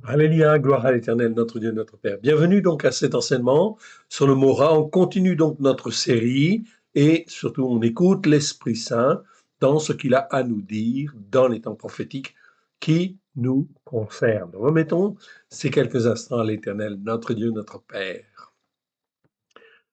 Alléluia, gloire à l'Éternel, notre Dieu, notre Père. Bienvenue donc à cet enseignement sur le mot rat. On continue donc notre série et surtout on écoute l'Esprit Saint dans ce qu'il a à nous dire dans les temps prophétiques qui nous concernent. Remettons ces quelques instants à l'Éternel, notre Dieu, notre Père.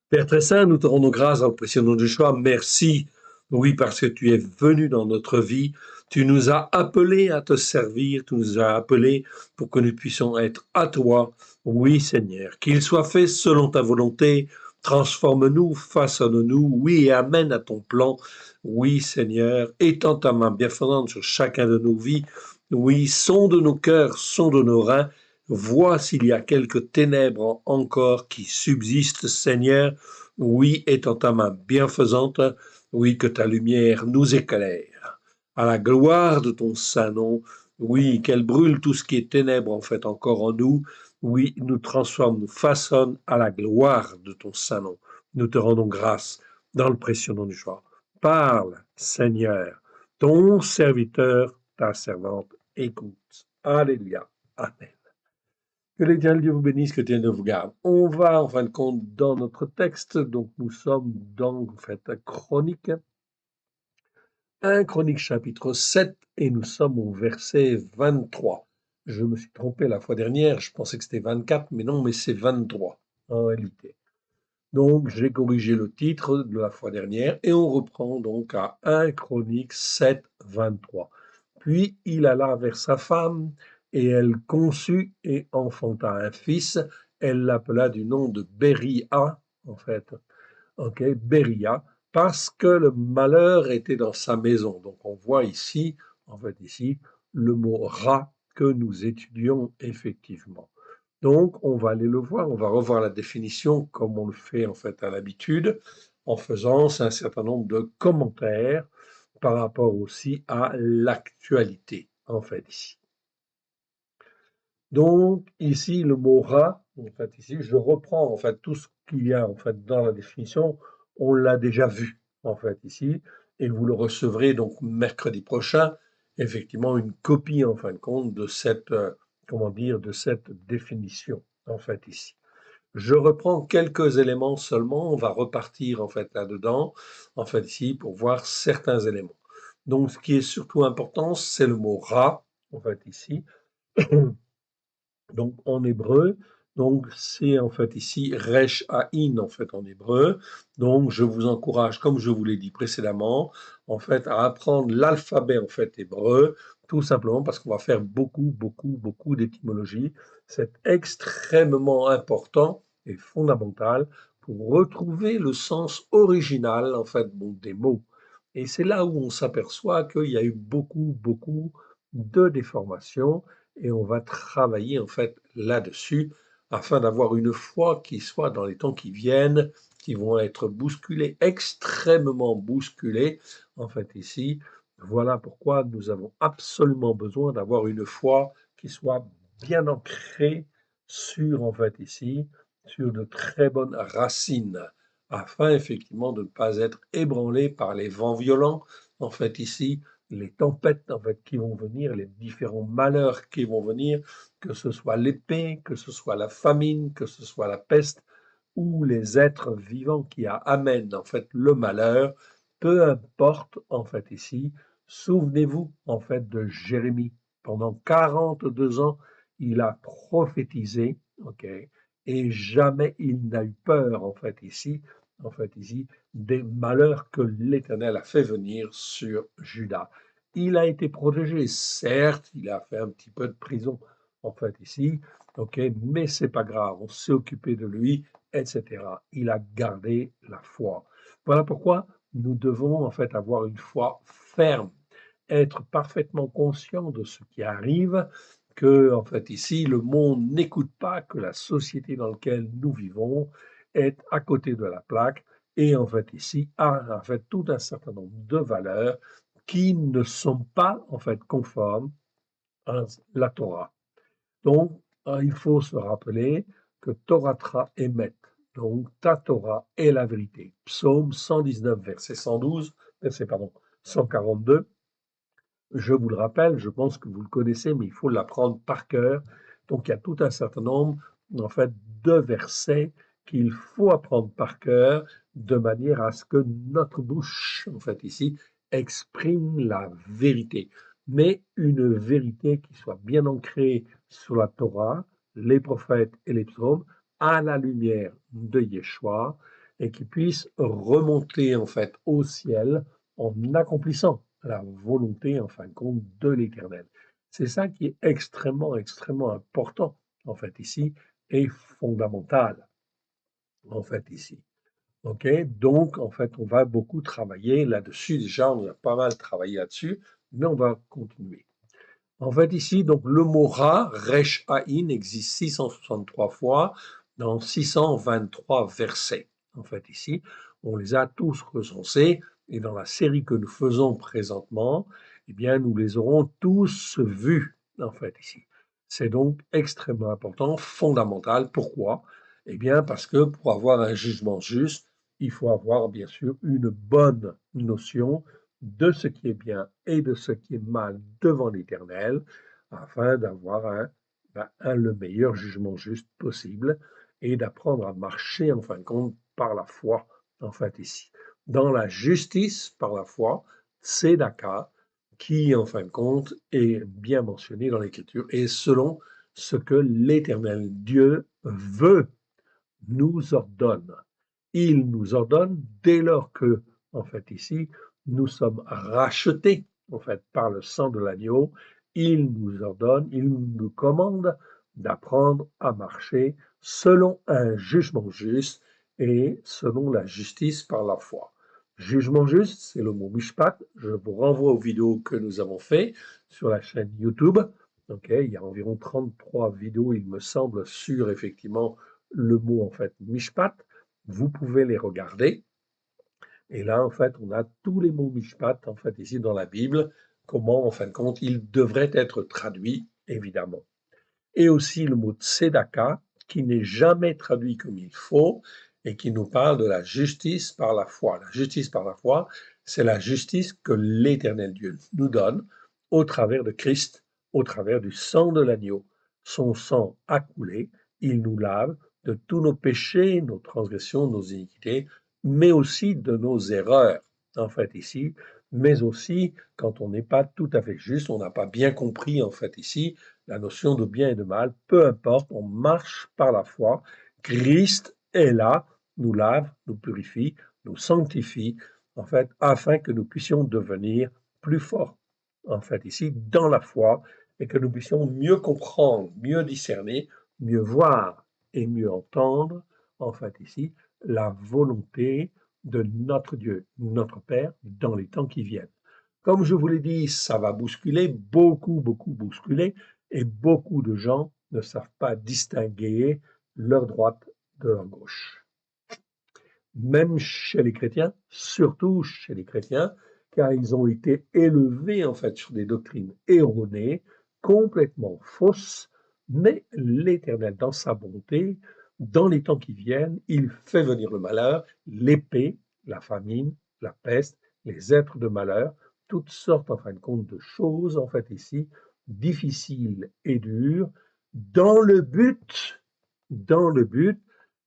Père très saint, nous te rendons grâce dans le précieux nom de Yeshua. Merci, oui, parce que tu es venu dans notre vie. Tu nous as appelés à te servir. Tu nous as appelés pour que nous puissions être à toi. Oui, Seigneur. Qu'il soit fait selon ta volonté. Transforme-nous, façonne-nous. Oui, et amène à ton plan. Oui, Seigneur. Étends ta main bienfaisante sur chacun de nos vies. Oui, sonde nos cœurs, sonde nos reins. Vois s'il y a quelques ténèbres encore qui subsistent, Seigneur. Oui, étends ta main bienfaisante. Oui, que ta lumière nous éclaire. À la gloire de ton saint nom. Oui, qu'elle brûle tout ce qui est ténèbres en fait encore en nous. Oui, nous transforme, nous façonne à la gloire de ton saint nom. Nous te rendons grâce dans le précieux nom du choix. Parle, Seigneur, ton serviteur, ta servante, écoute. Alléluia. Amen. Que l'Éternel Dieu vous bénisse, que l'Éternel Dieu vous garde. On va, en fin de compte, dans notre texte, donc nous sommes dans, en fait, Chronique, 1 Chronique chapitre 7, et nous sommes au verset 23. Je me suis trompé la fois dernière, je pensais que c'était 24, mais non, mais c'est 23, en réalité. Donc, j'ai corrigé le titre de la fois dernière, et on reprend donc à 1 Chronique 7, 23. Puis il alla vers sa femme, et elle conçut et enfanta un fils. Elle l'appela du nom de Béria, en fait. Ok, Béria, parce que le malheur était dans sa maison. Donc on voit ici, en fait ici, le mot rat que nous étudions effectivement. Donc on va aller le voir, on va revoir la définition comme on le fait en fait à l'habitude, en faisant un certain nombre de commentaires par rapport aussi à l'actualité, en fait, ici. Donc, ici, le mot rat, en fait, ici, je reprends, en fait, tout ce qu'il y a, en fait, dans la définition, on l'a déjà vu, en fait, ici, et vous le recevrez donc mercredi prochain, effectivement, une copie, en fin de compte, de cette, comment dire, de cette définition, en fait, ici. Je reprends quelques éléments seulement, on va repartir, en fait, là-dedans, en fait, ici, pour voir certains éléments. Donc, ce qui est surtout important, c'est le mot rat, en fait, ici. Donc en hébreu, donc c'est en fait ici Resh Aïn en fait en hébreu. Donc je vous encourage, comme je vous l'ai dit précédemment, en fait à apprendre l'alphabet en fait hébreu, tout simplement parce qu'on va faire beaucoup d'étymologie. C'est extrêmement important et fondamental pour retrouver le sens original en fait bon, des mots. Et c'est là où on s'aperçoit qu'il y a eu beaucoup de déformations et on va travailler en fait là-dessus afin d'avoir une foi qui soit dans les temps qui viennent, qui vont être bousculés, extrêmement bousculés en fait ici. Voilà pourquoi nous avons absolument besoin d'avoir une foi qui soit bien ancrée sur en fait ici, sur de très bonnes racines, afin effectivement de ne pas être ébranlé par les vents violents en fait ici, les tempêtes en fait qui vont venir, les différents malheurs qui vont venir, que ce soit l'épée, que ce soit la famine, que ce soit la peste ou les êtres vivants qui amènent en fait le malheur, peu importe en fait ici. Souvenez-vous en fait de Jérémie. Pendant 42 ans, il a prophétisé, ok, et jamais il n'a eu peur en fait ici, des malheurs que l'Éternel a fait venir sur Juda. Il a été protégé, certes, il a fait un petit peu de prison, en fait, ici, ok, mais c'est pas grave, on s'est occupé de lui, etc. Il a gardé la foi. Voilà pourquoi nous devons, en fait, avoir une foi ferme, être parfaitement conscient de ce qui arrive, que, en fait, ici, le monde n'écoute pas, que la société dans laquelle nous vivons est à côté de la plaque, et en fait, ici, a en fait tout un certain nombre de valeurs qui ne sont pas en fait conformes à la Torah. Donc, il faut se rappeler que Torah émet. Donc, ta Torah est la vérité. Psaume 119, verset 112, verset pardon, 142. Je vous le rappelle, je pense que vous le connaissez, mais il faut l'apprendre par cœur. Donc il y a tout un certain nombre, en fait, de versets qu'il faut apprendre par cœur de manière à ce que notre bouche, en fait, ici, exprime la vérité. Mais une vérité qui soit bien ancrée sur la Torah, les prophètes et les psaumes, à la lumière de Yeshua, et qui puisse remonter, en fait, au ciel en accomplissant la volonté, en fin de compte, de l'Éternel. C'est ça qui est extrêmement, extrêmement important, en fait, ici, et fondamental, en fait, ici. OK? Donc, en fait, on va beaucoup travailler là-dessus. Déjà, on a pas mal travaillé là-dessus, mais on va continuer. En fait, ici, donc, le mot Ra, Resh Haïn, existe 663 fois dans 623 versets. En fait, ici, on les a tous recensés et dans la série que nous faisons présentement, eh bien, nous les aurons tous vus, en fait, ici. C'est donc extrêmement important, fondamental. Pourquoi? Eh bien, parce que pour avoir un jugement juste, il faut avoir, bien sûr, une bonne notion de ce qui est bien et de ce qui est mal devant l'Éternel, afin d'avoir le meilleur jugement juste possible et d'apprendre à marcher, en fin de compte, par la foi, en fait, ici. Dans la justice, par la foi, c'est Tzedaka, qui, en fin de compte, est bien mentionné dans l'Écriture, et selon ce que l'Éternel Dieu veut, nous ordonne. Il nous ordonne dès lors que, en fait, ici, nous sommes rachetés, en fait, par le sang de l'agneau. Il nous ordonne, il nous commande d'apprendre à marcher selon un jugement juste et selon la justice par la foi. Jugement juste, c'est le mot mishpat. Je vous renvoie aux vidéos que nous avons faites sur la chaîne YouTube. Okay, il y a environ 33 vidéos, il me semble, sur effectivement le mot en fait mishpat. Vous pouvez les regarder. Et là, en fait, on a tous les mots mishpat, en fait, ici dans la Bible, comment, en fin de compte, ils devraient être traduits, évidemment. Et aussi le mot tzedaka, qui n'est jamais traduit comme il faut, et qui nous parle de la justice par la foi. La justice par la foi, c'est la justice que l'Éternel Dieu nous donne au travers de Christ, au travers du sang de l'agneau. Son sang a coulé, il nous lave de tous nos péchés, nos transgressions, nos iniquités, mais aussi de nos erreurs, en fait, ici, mais aussi quand on n'est pas tout à fait juste, on n'a pas bien compris, en fait, ici, la notion de bien et de mal, peu importe, on marche par la foi. Christ est là, nous lave, nous purifie, nous sanctifie, en fait, afin que nous puissions devenir plus forts, en fait, ici, dans la foi, et que nous puissions mieux comprendre, mieux discerner, mieux voir et mieux entendre, en fait, ici, la volonté de notre Dieu, notre Père, dans les temps qui viennent. Comme je vous l'ai dit, ça va bousculer, beaucoup, beaucoup bousculer, et beaucoup de gens ne savent pas distinguer leur droite de leur gauche. Même chez les chrétiens, surtout chez les chrétiens, car ils ont été élevés en fait sur des doctrines erronées, complètement fausses, mais l'Éternel, dans sa bonté, dans les temps qui viennent, il fait venir le malheur, l'épée, la famine, la peste, les êtres de malheur, toutes sortes en fin de compte de choses en fait ici difficiles et dures, dans le but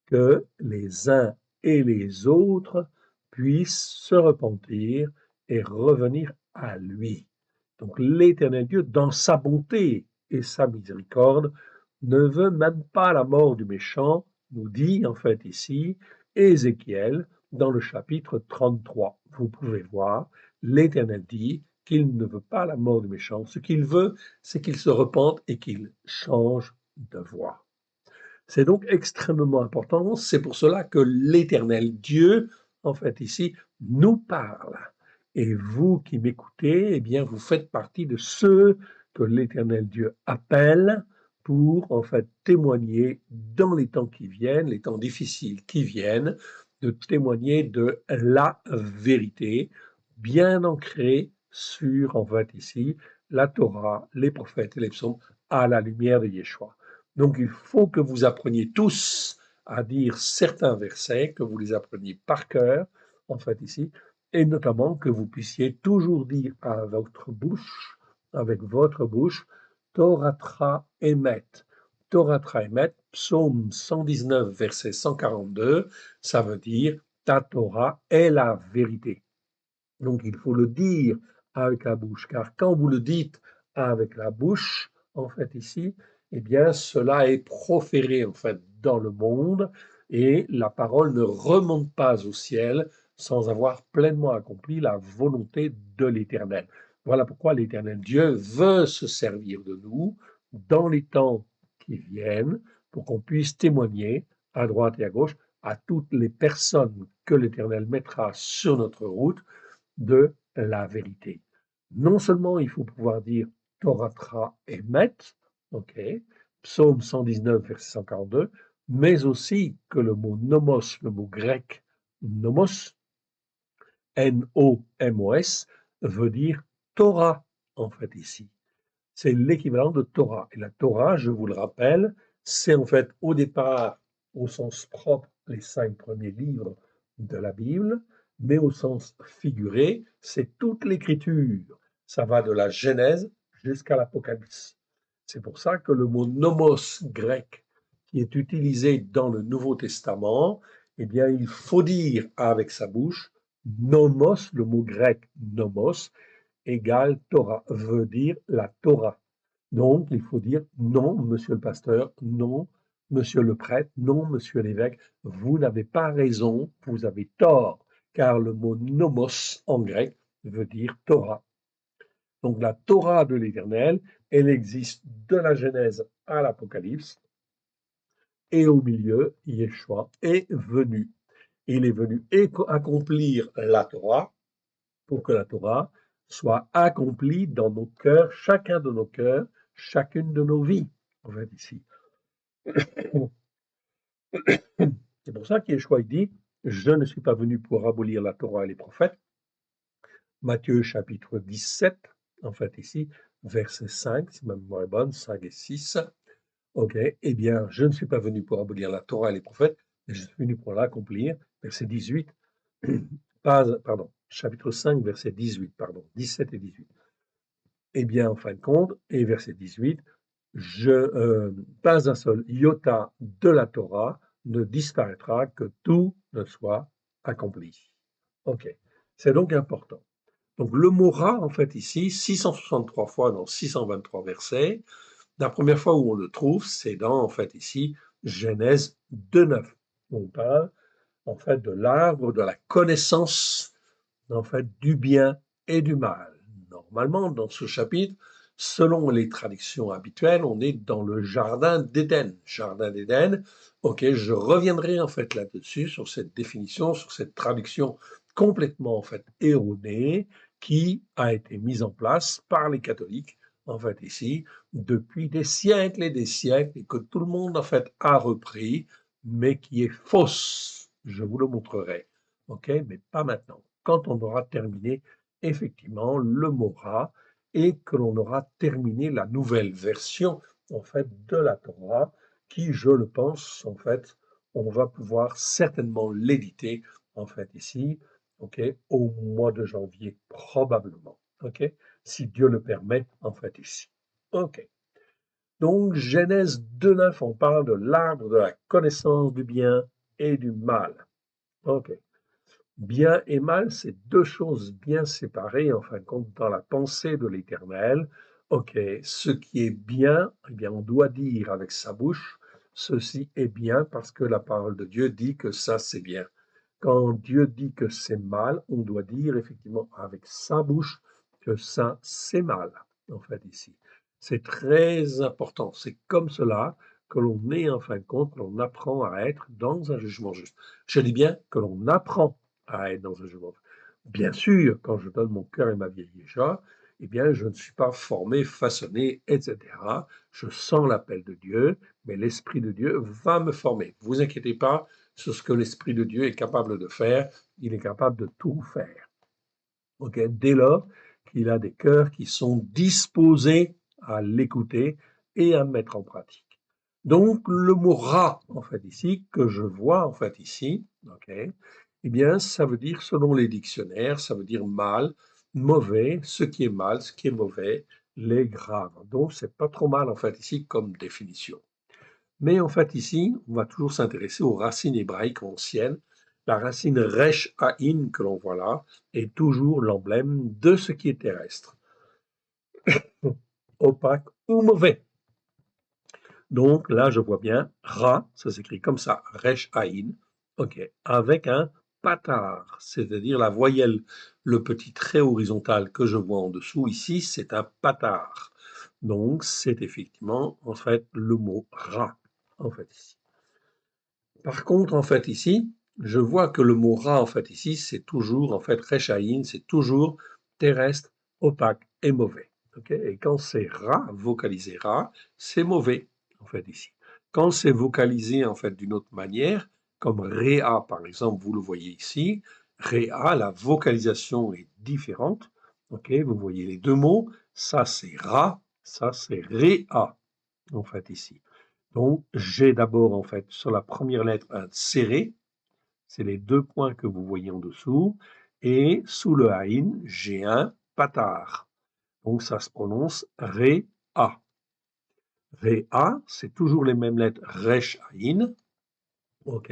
que les uns et les autres puissent se repentir et revenir à lui. Donc l'Éternel Dieu, dans sa bonté et sa miséricorde, ne veut même pas la mort du méchant, nous dit en fait ici Ézéchiel dans le chapitre 33. Vous pouvez voir, l'Éternel dit qu'il ne veut pas la mort du méchant. Ce qu'il veut, c'est qu'il se repente et qu'il change de voie. C'est donc extrêmement important. C'est pour cela que l'Éternel Dieu, en fait, ici, nous parle. Et vous qui m'écoutez, eh bien, vous faites partie de ceux que l'Éternel Dieu appelle pour, en fait, témoigner dans les temps qui viennent, les temps difficiles qui viennent, de témoigner de la vérité, bien ancrée sur, en fait, ici, la Torah, les prophètes et les psaumes, à la lumière de Yeshua. Donc, il faut que vous appreniez tous à dire certains versets, que vous les appreniez par cœur, en fait, ici, et notamment que vous puissiez toujours dire à votre bouche, avec votre bouche, Toratra Emet. Torah Emet, psaume 119, verset 142, ça veut dire ta Torah est la vérité. Donc il faut le dire avec la bouche, car quand vous le dites avec la bouche, en fait ici, eh bien cela est proféré en fait dans le monde et la parole ne remonte pas au ciel sans avoir pleinement accompli la volonté de l'Éternel. Voilà pourquoi l'Éternel Dieu veut se servir de nous dans les temps qui viennent pour qu'on puisse témoigner à droite et à gauche à toutes les personnes que l'Éternel mettra sur notre route de la vérité. Non seulement il faut pouvoir dire Torah Emet, ok, psaume 119, verset 142, mais aussi que le mot nomos, le mot grec nomos, N-O-M-O-S, veut dire Torah, en fait, ici. C'est l'équivalent de Torah. Et la Torah, je vous le rappelle, c'est en fait au départ, au sens propre, les 5 premiers livres de la Bible, mais au sens figuré, c'est toute l'écriture. Ça va de la Genèse jusqu'à l'Apocalypse. C'est pour ça que le mot nomos grec, qui est utilisé dans le Nouveau Testament, eh bien, il faut dire avec sa bouche nomos, le mot grec nomos, égale Torah, veut dire la Torah. Donc, il faut dire non, monsieur le pasteur, non, monsieur le prêtre, non, monsieur l'évêque, vous n'avez pas raison, vous avez tort, car le mot nomos en grec veut dire Torah. Donc, la Torah de l'Éternel, elle existe de la Genèse à l'Apocalypse, et au milieu, Yeshua est venu. Il est venu accomplir la Torah pour que la Torah soit accomplie dans nos cœurs, chacun de nos cœurs, chacune de nos vies, en fait, ici. C'est pour ça qu'Yeshua dit, je ne suis pas venu pour abolir la Torah et les prophètes. Matthieu chapitre 17, en fait, ici, verset 5, si ma mémoire est bonne, 5 et 6. Ok, eh bien, je ne suis pas venu pour abolir la Torah et les prophètes, mais je suis venu pour l'accomplir. Verset 18, pardon, chapitre 5, verset 18, pardon, 17 et 18. Eh bien, en fin de compte, et verset 18, pas un seul iota de la Torah ne disparaîtra, que tout ne soit accompli. Ok, c'est donc important. Donc le mot ra, en fait, ici, 663 fois dans 623 versets. La première fois où on le trouve, c'est dans, en fait, ici, Genèse 2.9. On parle, en fait, de l'arbre de la connaissance, en fait, du bien et du mal. Normalement, dans ce chapitre, selon les traductions habituelles, on est dans le jardin d'Éden. Jardin d'Éden, ok, je reviendrai en fait là-dessus, sur cette définition, sur cette traduction complètement en fait erronée qui a été mise en place par les catholiques, en fait ici, depuis des siècles et que tout le monde en fait a repris, mais qui est fausse. Je vous le montrerai, ok, mais pas maintenant. Quand on aura terminé effectivement le Mora et que l'on aura terminé la nouvelle version en fait de la Torah qui, je le pense, en fait, on va pouvoir certainement l'éditer en fait ici, ok, au mois de janvier probablement, ok, si Dieu le permet en fait ici, ok. Donc Genèse 2.9, on parle de l'arbre de la connaissance du bien et du mal, ok. Bien et mal, c'est deux choses bien séparées, en fin de compte, dans la pensée de l'Éternel. Ok, ce qui est bien, eh bien, on doit dire avec sa bouche, ceci est bien parce que la parole de Dieu dit que ça, c'est bien. Quand Dieu dit que c'est mal, on doit dire effectivement avec sa bouche que ça, c'est mal, en fait, ici. C'est très important. C'est comme cela que l'on est, en fin de compte, que l'on apprend à être dans un jugement juste. Je dis bien que l'on apprend à être dans un jugement. Bien sûr, quand je donne mon cœur et ma vie à Yeshua, eh bien, je ne suis pas formé, façonné, etc. Je sens l'appel de Dieu, mais l'Esprit de Dieu va me former. Ne vous inquiétez pas sur ce que l'Esprit de Dieu est capable de faire. Il est capable de tout faire. Okay? Dès lors qu'il a des cœurs qui sont disposés à l'écouter et à mettre en pratique. Donc, le mot ra, en fait, ici, que je vois, en fait, ici, ok, eh bien, ça veut dire, selon les dictionnaires, ça veut dire mal, mauvais, ce qui est mal, ce qui est mauvais, les graves. Donc, c'est pas trop mal, en fait, ici, comme définition. Mais en fait, ici, on va toujours s'intéresser aux racines hébraïques anciennes. La racine resh haïn que l'on voit là est toujours l'emblème de ce qui est terrestre, opaque ou mauvais. Donc là, je vois bien Ra, ça s'écrit comme ça, Resh Aïn, ok, avec un patar, c'est-à-dire la voyelle, le petit trait horizontal que je vois en dessous ici, c'est un patar. Donc c'est effectivement en fait le mot Ra, en fait ici. Par contre, en fait ici, je vois que le mot Ra, en fait ici, c'est toujours en fait Resh Aïn, c'est toujours terrestre, opaque et mauvais. Okay, et quand c'est Ra, vocalisé Ra, c'est mauvais, en fait, ici. Quand c'est vocalisé, en fait, d'une autre manière, comme Réa, par exemple, vous le voyez ici, Réa, la vocalisation est différente. Ok, vous voyez les deux mots, ça c'est Ra, ça c'est Réa, en fait, ici. Donc, j'ai d'abord, en fait, sur la première lettre, un serré, c'est les deux points que vous voyez en dessous, et sous le Aïn, j'ai un patar. Donc ça se prononce Ré-A. Ré-A, c'est toujours les mêmes lettres Resh-Aïn, ok.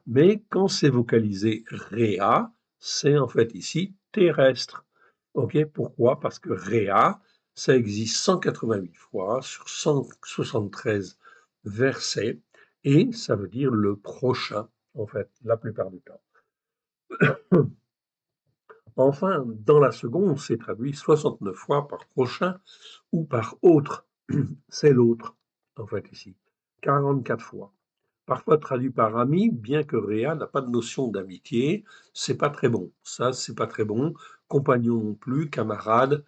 Mais quand c'est vocalisé Ré-A, c'est en fait ici terrestre. Ok, pourquoi? Parce que Réa, ça existe 188 fois sur 173 versets, et ça veut dire le prochain, en fait, la plupart du temps. Enfin, dans la seconde, c'est traduit 69 fois par prochain ou par autre. C'est l'autre, en fait, ici. 44 fois. Parfois traduit par ami, bien que Réa n'a pas de notion d'amitié, c'est pas très bon. Ça, c'est pas très bon. Compagnon non plus, camarade,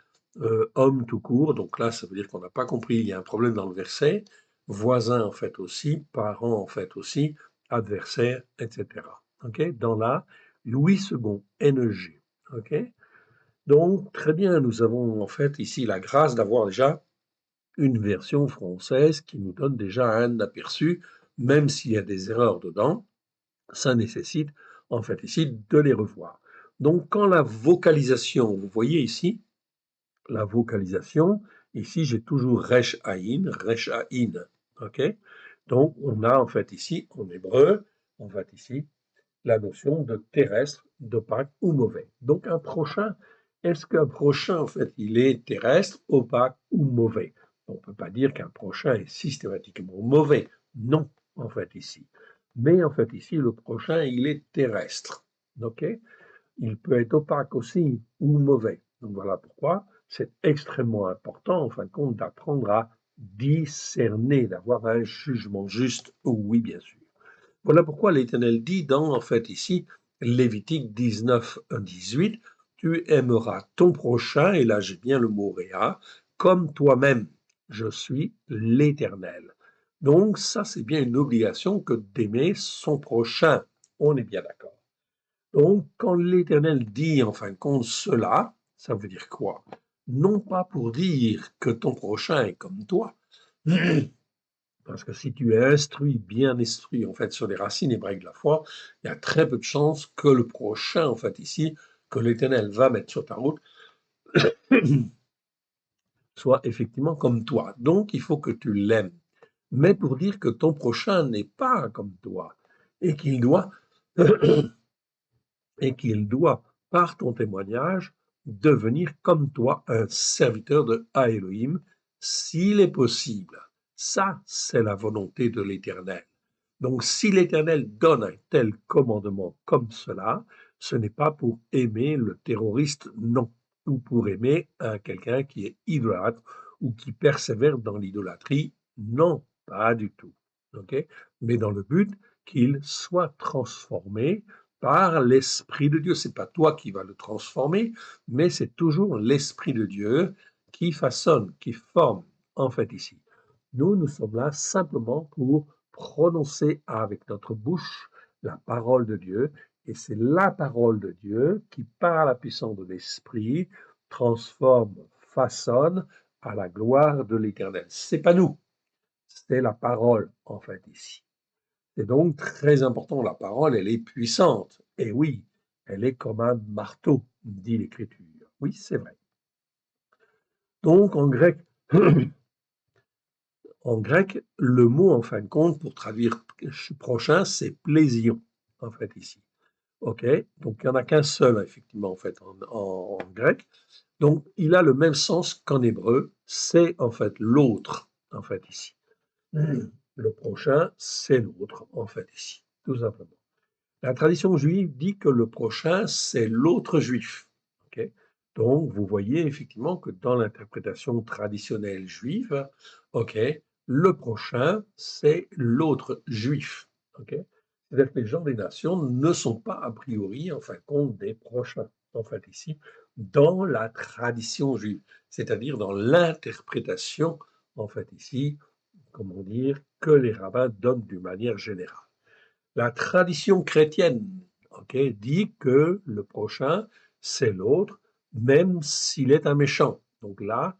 homme tout court. Donc là, ça veut dire qu'on n'a pas compris, il y a un problème dans le verset. Voisin, en fait, aussi. Parent, en fait, aussi. Adversaire, etc. Ok, dans la Louis II, NG. Ok, donc très bien, nous avons en fait ici la grâce d'avoir déjà une version française qui nous donne déjà un aperçu, même s'il y a des erreurs dedans, ça nécessite en fait ici de les revoir. Donc quand la vocalisation, vous voyez ici, la vocalisation, ici j'ai toujours resh aïn, ok. Donc on a en fait ici, en hébreu, en fait ici, la notion de terrestre, d'opaque ou mauvais. Donc un prochain, est-ce qu'un prochain, en fait, il est terrestre, opaque ou mauvais? On ne peut pas dire qu'un prochain est systématiquement mauvais. Non, en fait, ici. Mais en fait, ici, le prochain, il est terrestre. OK? Il peut être opaque aussi ou mauvais. Donc voilà pourquoi c'est extrêmement important, en fin de compte, d'apprendre à discerner, d'avoir un jugement juste. Oui, bien sûr. Voilà pourquoi l'Éternel dit dans, en fait, ici, Lévitique 19, 18, tu aimeras ton prochain, et là j'ai bien le mot réa, comme toi-même. Je suis l'Éternel. Donc ça, c'est bien une obligation que d'aimer son prochain. On est bien d'accord. Donc quand l'Éternel dit, en fin de compte, cela, ça veut dire quoi? Non pas pour dire que ton prochain est comme toi, parce que si tu es instruit, bien instruit, en fait, sur les racines hébraïques de la foi, il y a très peu de chances que le prochain, en fait, ici, que l'Éternel va mettre sur ta route, soit effectivement comme toi. Donc, il faut que tu l'aimes. Mais pour dire que ton prochain n'est pas comme toi et qu'il doit, et qu'il doit, par ton témoignage, devenir comme toi un serviteur de Elohim, s'il est possible. Ça, c'est la volonté de l'Éternel. Donc, si l'Éternel donne un tel commandement comme cela, ce n'est pas pour aimer le terroriste, non, ou pour aimer quelqu'un qui est idolâtre ou qui persévère dans l'idolâtrie, non, pas du tout. Okay, mais dans le but qu'il soit transformé par l'Esprit de Dieu. C'est pas toi qui vas le transformer, mais c'est toujours l'Esprit de Dieu qui façonne, qui forme, en fait, ici. Nous sommes là simplement pour prononcer avec notre bouche la parole de Dieu, et c'est la parole de Dieu qui, par la puissance de l'Esprit, transforme, façonne à la gloire de l'Éternel. C'est pas nous, c'est la parole, en fait, ici. C'est donc très important, la parole, elle est puissante. Et oui, elle est comme un marteau, dit l'Écriture. Oui, c'est vrai. Donc, en grec, En grec, le mot, en fin de compte, pour traduire prochain, c'est plésion, en fait, ici. OK? Donc, il n'y en a qu'un seul, effectivement, en fait, en grec. Donc, il a le même sens qu'en hébreu. C'est, en fait, l'autre, en fait, ici. Le prochain, c'est l'autre, en fait, ici, tout simplement. La tradition juive dit que le prochain, c'est l'autre juif. Ok. Donc, vous voyez effectivement que dans l'interprétation traditionnelle juive, ok, le prochain, c'est l'autre juif. Ok. C'est-à-dire que les gens des nations ne sont pas a priori, en fin de compte, des prochains, en fait, ici, dans la tradition juive, c'est-à-dire dans l'interprétation, en fait, ici, comment dire, que les rabbins donnent d'une manière générale. La tradition chrétienne, ok, dit que le prochain, c'est l'autre, même s'il est un méchant. Donc là,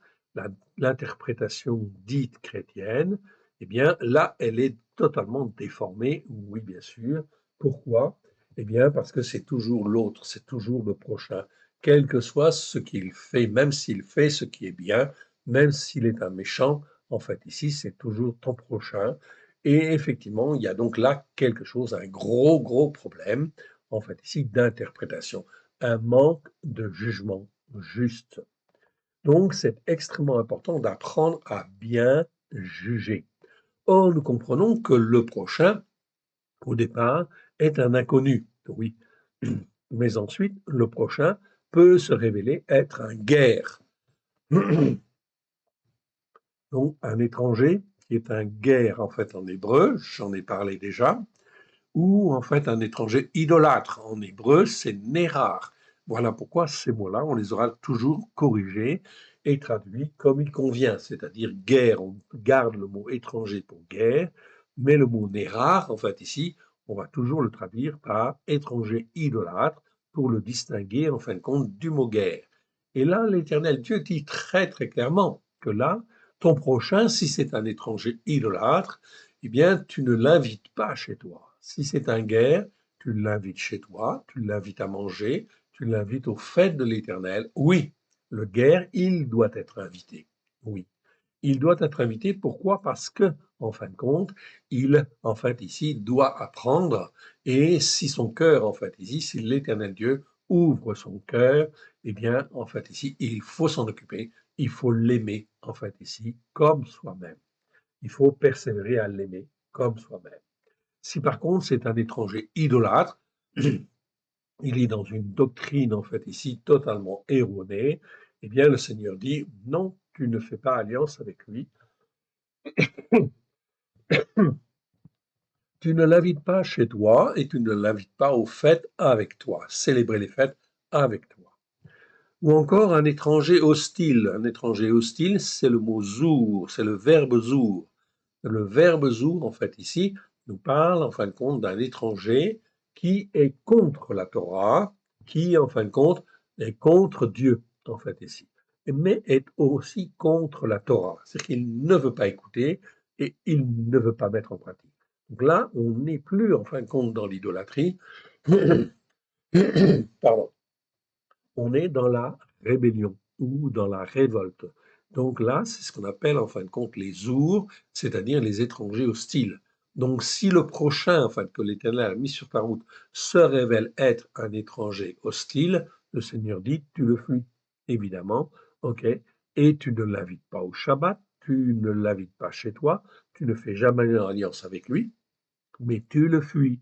l'interprétation dite chrétienne, eh bien là, elle est totalement déformée, oui, bien sûr. Pourquoi? Eh bien, parce que c'est toujours l'autre, c'est toujours le prochain, quel que soit ce qu'il fait, même s'il fait ce qui est bien, même s'il est un méchant, en fait, ici, c'est toujours ton prochain. Et effectivement, il y a donc là quelque chose, un gros, gros problème, en fait, ici, d'interprétation, un manque de jugement juste. Donc, c'est extrêmement important d'apprendre à bien juger. Or, nous comprenons que le prochain, au départ, est un inconnu, oui. Mais ensuite, le prochain peut se révéler être un guerre. Donc, un étranger qui est un guerre, en fait, en hébreu, j'en ai parlé déjà, ou en fait un étranger idolâtre. En hébreu, c'est Nérar. Voilà pourquoi ces mots-là, on les aura toujours corrigés et traduits comme il convient, c'est-à-dire guerre. On garde le mot étranger pour guerre, mais le mot Nérar, en fait ici, on va toujours le traduire par étranger idolâtre pour le distinguer en fin de compte du mot guerre. Et là, l'Éternel Dieu dit très très clairement que là, ton prochain, si c'est un étranger idolâtre, eh bien, tu ne l'invites pas chez toi. Si c'est un guerre, tu l'invites chez toi, tu l'invites à manger, tu l'invites aux fêtes de l'Éternel. Oui, le guerre, il doit être invité. Oui, il doit être invité. Pourquoi? Parce que, en fin de compte, il, en fait, ici, doit apprendre. Et si son cœur, en fait, ici, si l'Éternel Dieu ouvre son cœur, eh bien, en fait, ici, il faut s'en occuper. Il faut l'aimer, en fait, ici, comme soi-même. Il faut persévérer à l'aimer comme soi-même. Si par contre c'est un étranger idolâtre, il est dans une doctrine en fait ici totalement erronée, eh bien le Seigneur dit non, tu ne fais pas alliance avec lui, tu ne l'invites pas chez toi et tu ne l'invites pas aux fêtes avec toi, célébrer les fêtes avec toi. Ou encore un étranger hostile. Un étranger hostile, c'est le mot zour, c'est le verbe zour. Le verbe zour, en fait, ici, nous parle, en fin de compte, d'un étranger qui est contre la Torah, qui, en fin de compte, est contre Dieu, en fait, ici, mais est aussi contre la Torah. C'est-à-dire qu'il ne veut pas écouter et il ne veut pas mettre en pratique. Donc là, on n'est plus, en fin de compte, dans l'idolâtrie. Pardon. On est dans la rébellion ou dans la révolte. Donc là, c'est ce qu'on appelle en fin de compte les zours, c'est-à-dire les étrangers hostiles. Donc si le prochain, en fait, que l'Éternel a mis sur ta route se révèle être un étranger hostile, le Seigneur dit, tu le fuis, évidemment, ok, et tu ne l'invites pas au Shabbat, tu ne l'invites pas chez toi, tu ne fais jamais une alliance avec lui, mais tu le fuis.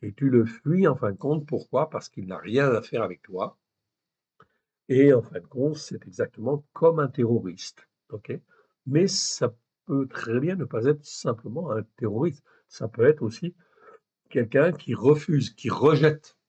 Et tu le fuis en fin de compte, pourquoi? Parce qu'il n'a rien à faire avec toi, et en fin de compte, c'est exactement comme un terroriste. Ok. Mais ça peut très bien ne pas être simplement un terroriste. Ça peut être aussi quelqu'un qui refuse, qui rejette.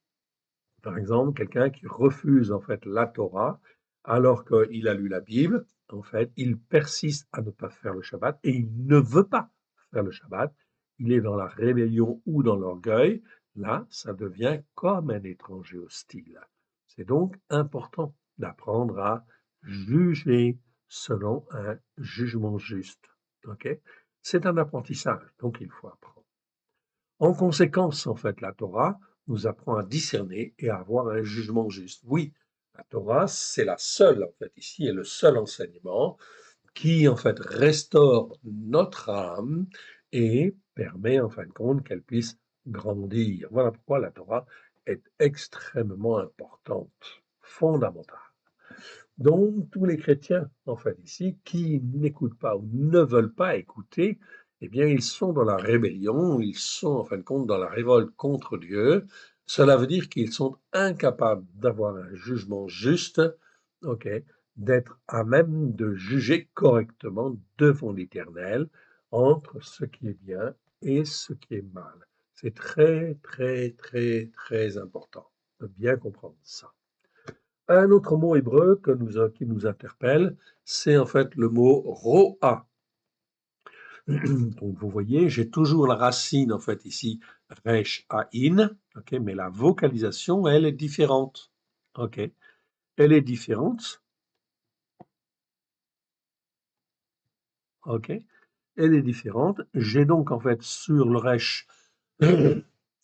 Par exemple, quelqu'un qui refuse en fait la Torah alors qu'il a lu la Bible. En fait, il persiste à ne pas faire le Shabbat et il ne veut pas faire le Shabbat. Il est dans la rébellion ou dans l'orgueil. Là, ça devient comme un étranger hostile. C'est donc important d'apprendre à juger selon un jugement juste. Ok. C'est un apprentissage, donc il faut apprendre. En conséquence, en fait, la Torah nous apprend à discerner et à avoir un jugement juste. Oui, la Torah, c'est la seule, en fait, ici, est le seul enseignement qui en fait restaure notre âme et permet en fin de compte qu'elle puisse grandir. Voilà pourquoi la Torah est extrêmement importante, fondamentale. Donc, tous les chrétiens, en fait, ici, qui n'écoutent pas ou ne veulent pas écouter, eh bien, ils sont dans la rébellion, ils sont, en fin de compte, dans la révolte contre Dieu. Cela veut dire qu'ils sont incapables d'avoir un jugement juste, ok, d'être à même de juger correctement devant l'Éternel entre ce qui est bien et ce qui est mal. C'est très, très, très, très important de bien comprendre ça. Un autre mot hébreu qui nous interpelle, c'est en fait le mot ro'a. Donc vous voyez, j'ai toujours la racine en fait ici, resh aïn, ok, mais la vocalisation, elle est différente. Ok, elle est différente. Ok, elle est différente. J'ai donc en fait sur le resh,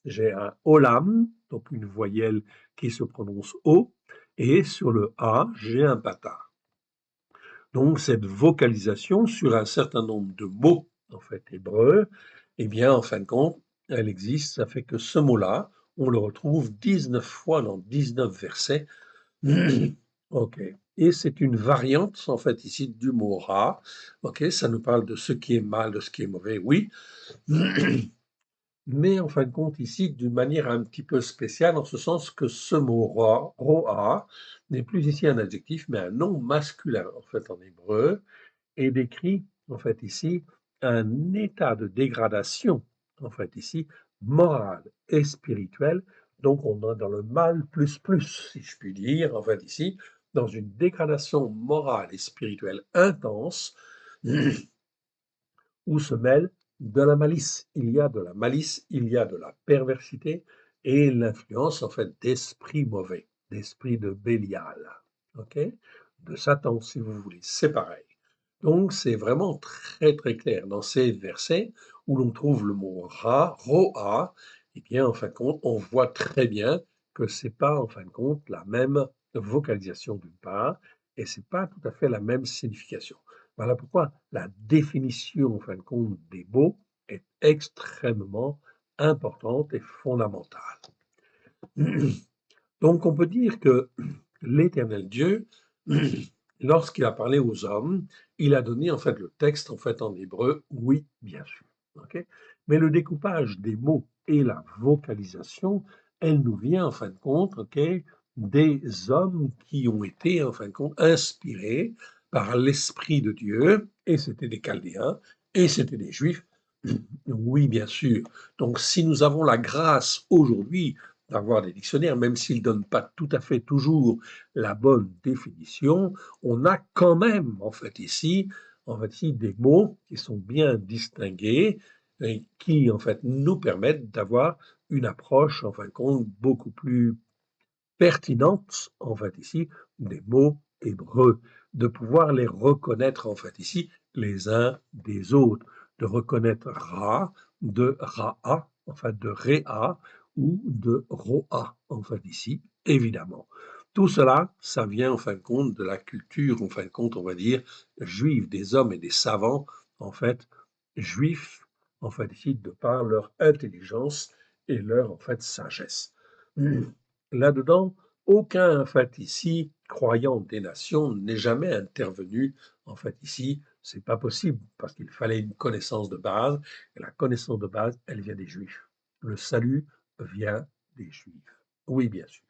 j'ai un olam, donc une voyelle qui se prononce o, et sur le a, j'ai un pata. Donc cette vocalisation sur un certain nombre de mots en fait hébreux, eh bien en fin de compte, elle existe, ça fait que ce mot-là, on le retrouve 19 fois dans 19 versets. Ok. Et c'est une variante en fait ici du mot ra. Ok, ça nous parle de ce qui est mal, de ce qui est mauvais, oui. Mais en fin de compte, ici, d'une manière un petit peu spéciale, en ce sens que ce mot roa n'est plus ici un adjectif, mais un nom masculin, en fait, en hébreu, et décrit, en fait, ici, un état de dégradation, en fait, ici, morale et spirituelle. Donc, on est dans le mal plus plus, si je puis dire, en fait, ici, dans une dégradation morale et spirituelle intense, où se mêle de la malice. Il y a de la malice, il y a de la perversité et l'influence en fait d'esprits mauvais, d'esprits de Bélial, ok, de Satan si vous voulez, c'est pareil. Donc c'est vraiment très très clair dans ces versets où l'on trouve le mot ra, roa, et bien en fin de compte on voit très bien que c'est pas en fin de compte la même vocalisation d'une part et c'est pas tout à fait la même signification. Voilà pourquoi la définition, en fin de compte, des mots est extrêmement importante et fondamentale. Donc, on peut dire que l'Éternel Dieu, lorsqu'il a parlé aux hommes, il a donné en fait le texte en fait en hébreu, oui, bien sûr. Ok. Mais le découpage des mots et la vocalisation, elle nous vient en fin de compte, ok, des hommes qui ont été en fin de compte inspirés par l'Esprit de Dieu, et c'était des Chaldéens, et c'était des Juifs. Oui, bien sûr. Donc, si nous avons la grâce aujourd'hui d'avoir des dictionnaires, même s'ils ne donnent pas tout à fait toujours la bonne définition, on a quand même, en fait, ici des mots qui sont bien distingués et qui, en fait, nous permettent d'avoir une approche, en fin de compte, beaucoup plus pertinente, en fait, ici, des mots hébreux, de pouvoir les reconnaître, en fait, ici, les uns des autres, de reconnaître Ra, de Ra'a, enfin de Réa, ou de Ro'a, en fait, ici, évidemment. Tout cela, ça vient, en fin de compte, de la culture, en fin de compte, on va dire, juive, des hommes et des savants, en fait, juifs, en fait, ici, de par leur intelligence et leur, en fait, sagesse. Là-dedans, aucun, en fait, ici, croyant des nations n'est jamais intervenu. En fait, ici, c'est pas possible parce qu'il fallait une connaissance de base. Et la connaissance de base, elle vient des Juifs. Le salut vient des Juifs. Oui, bien sûr.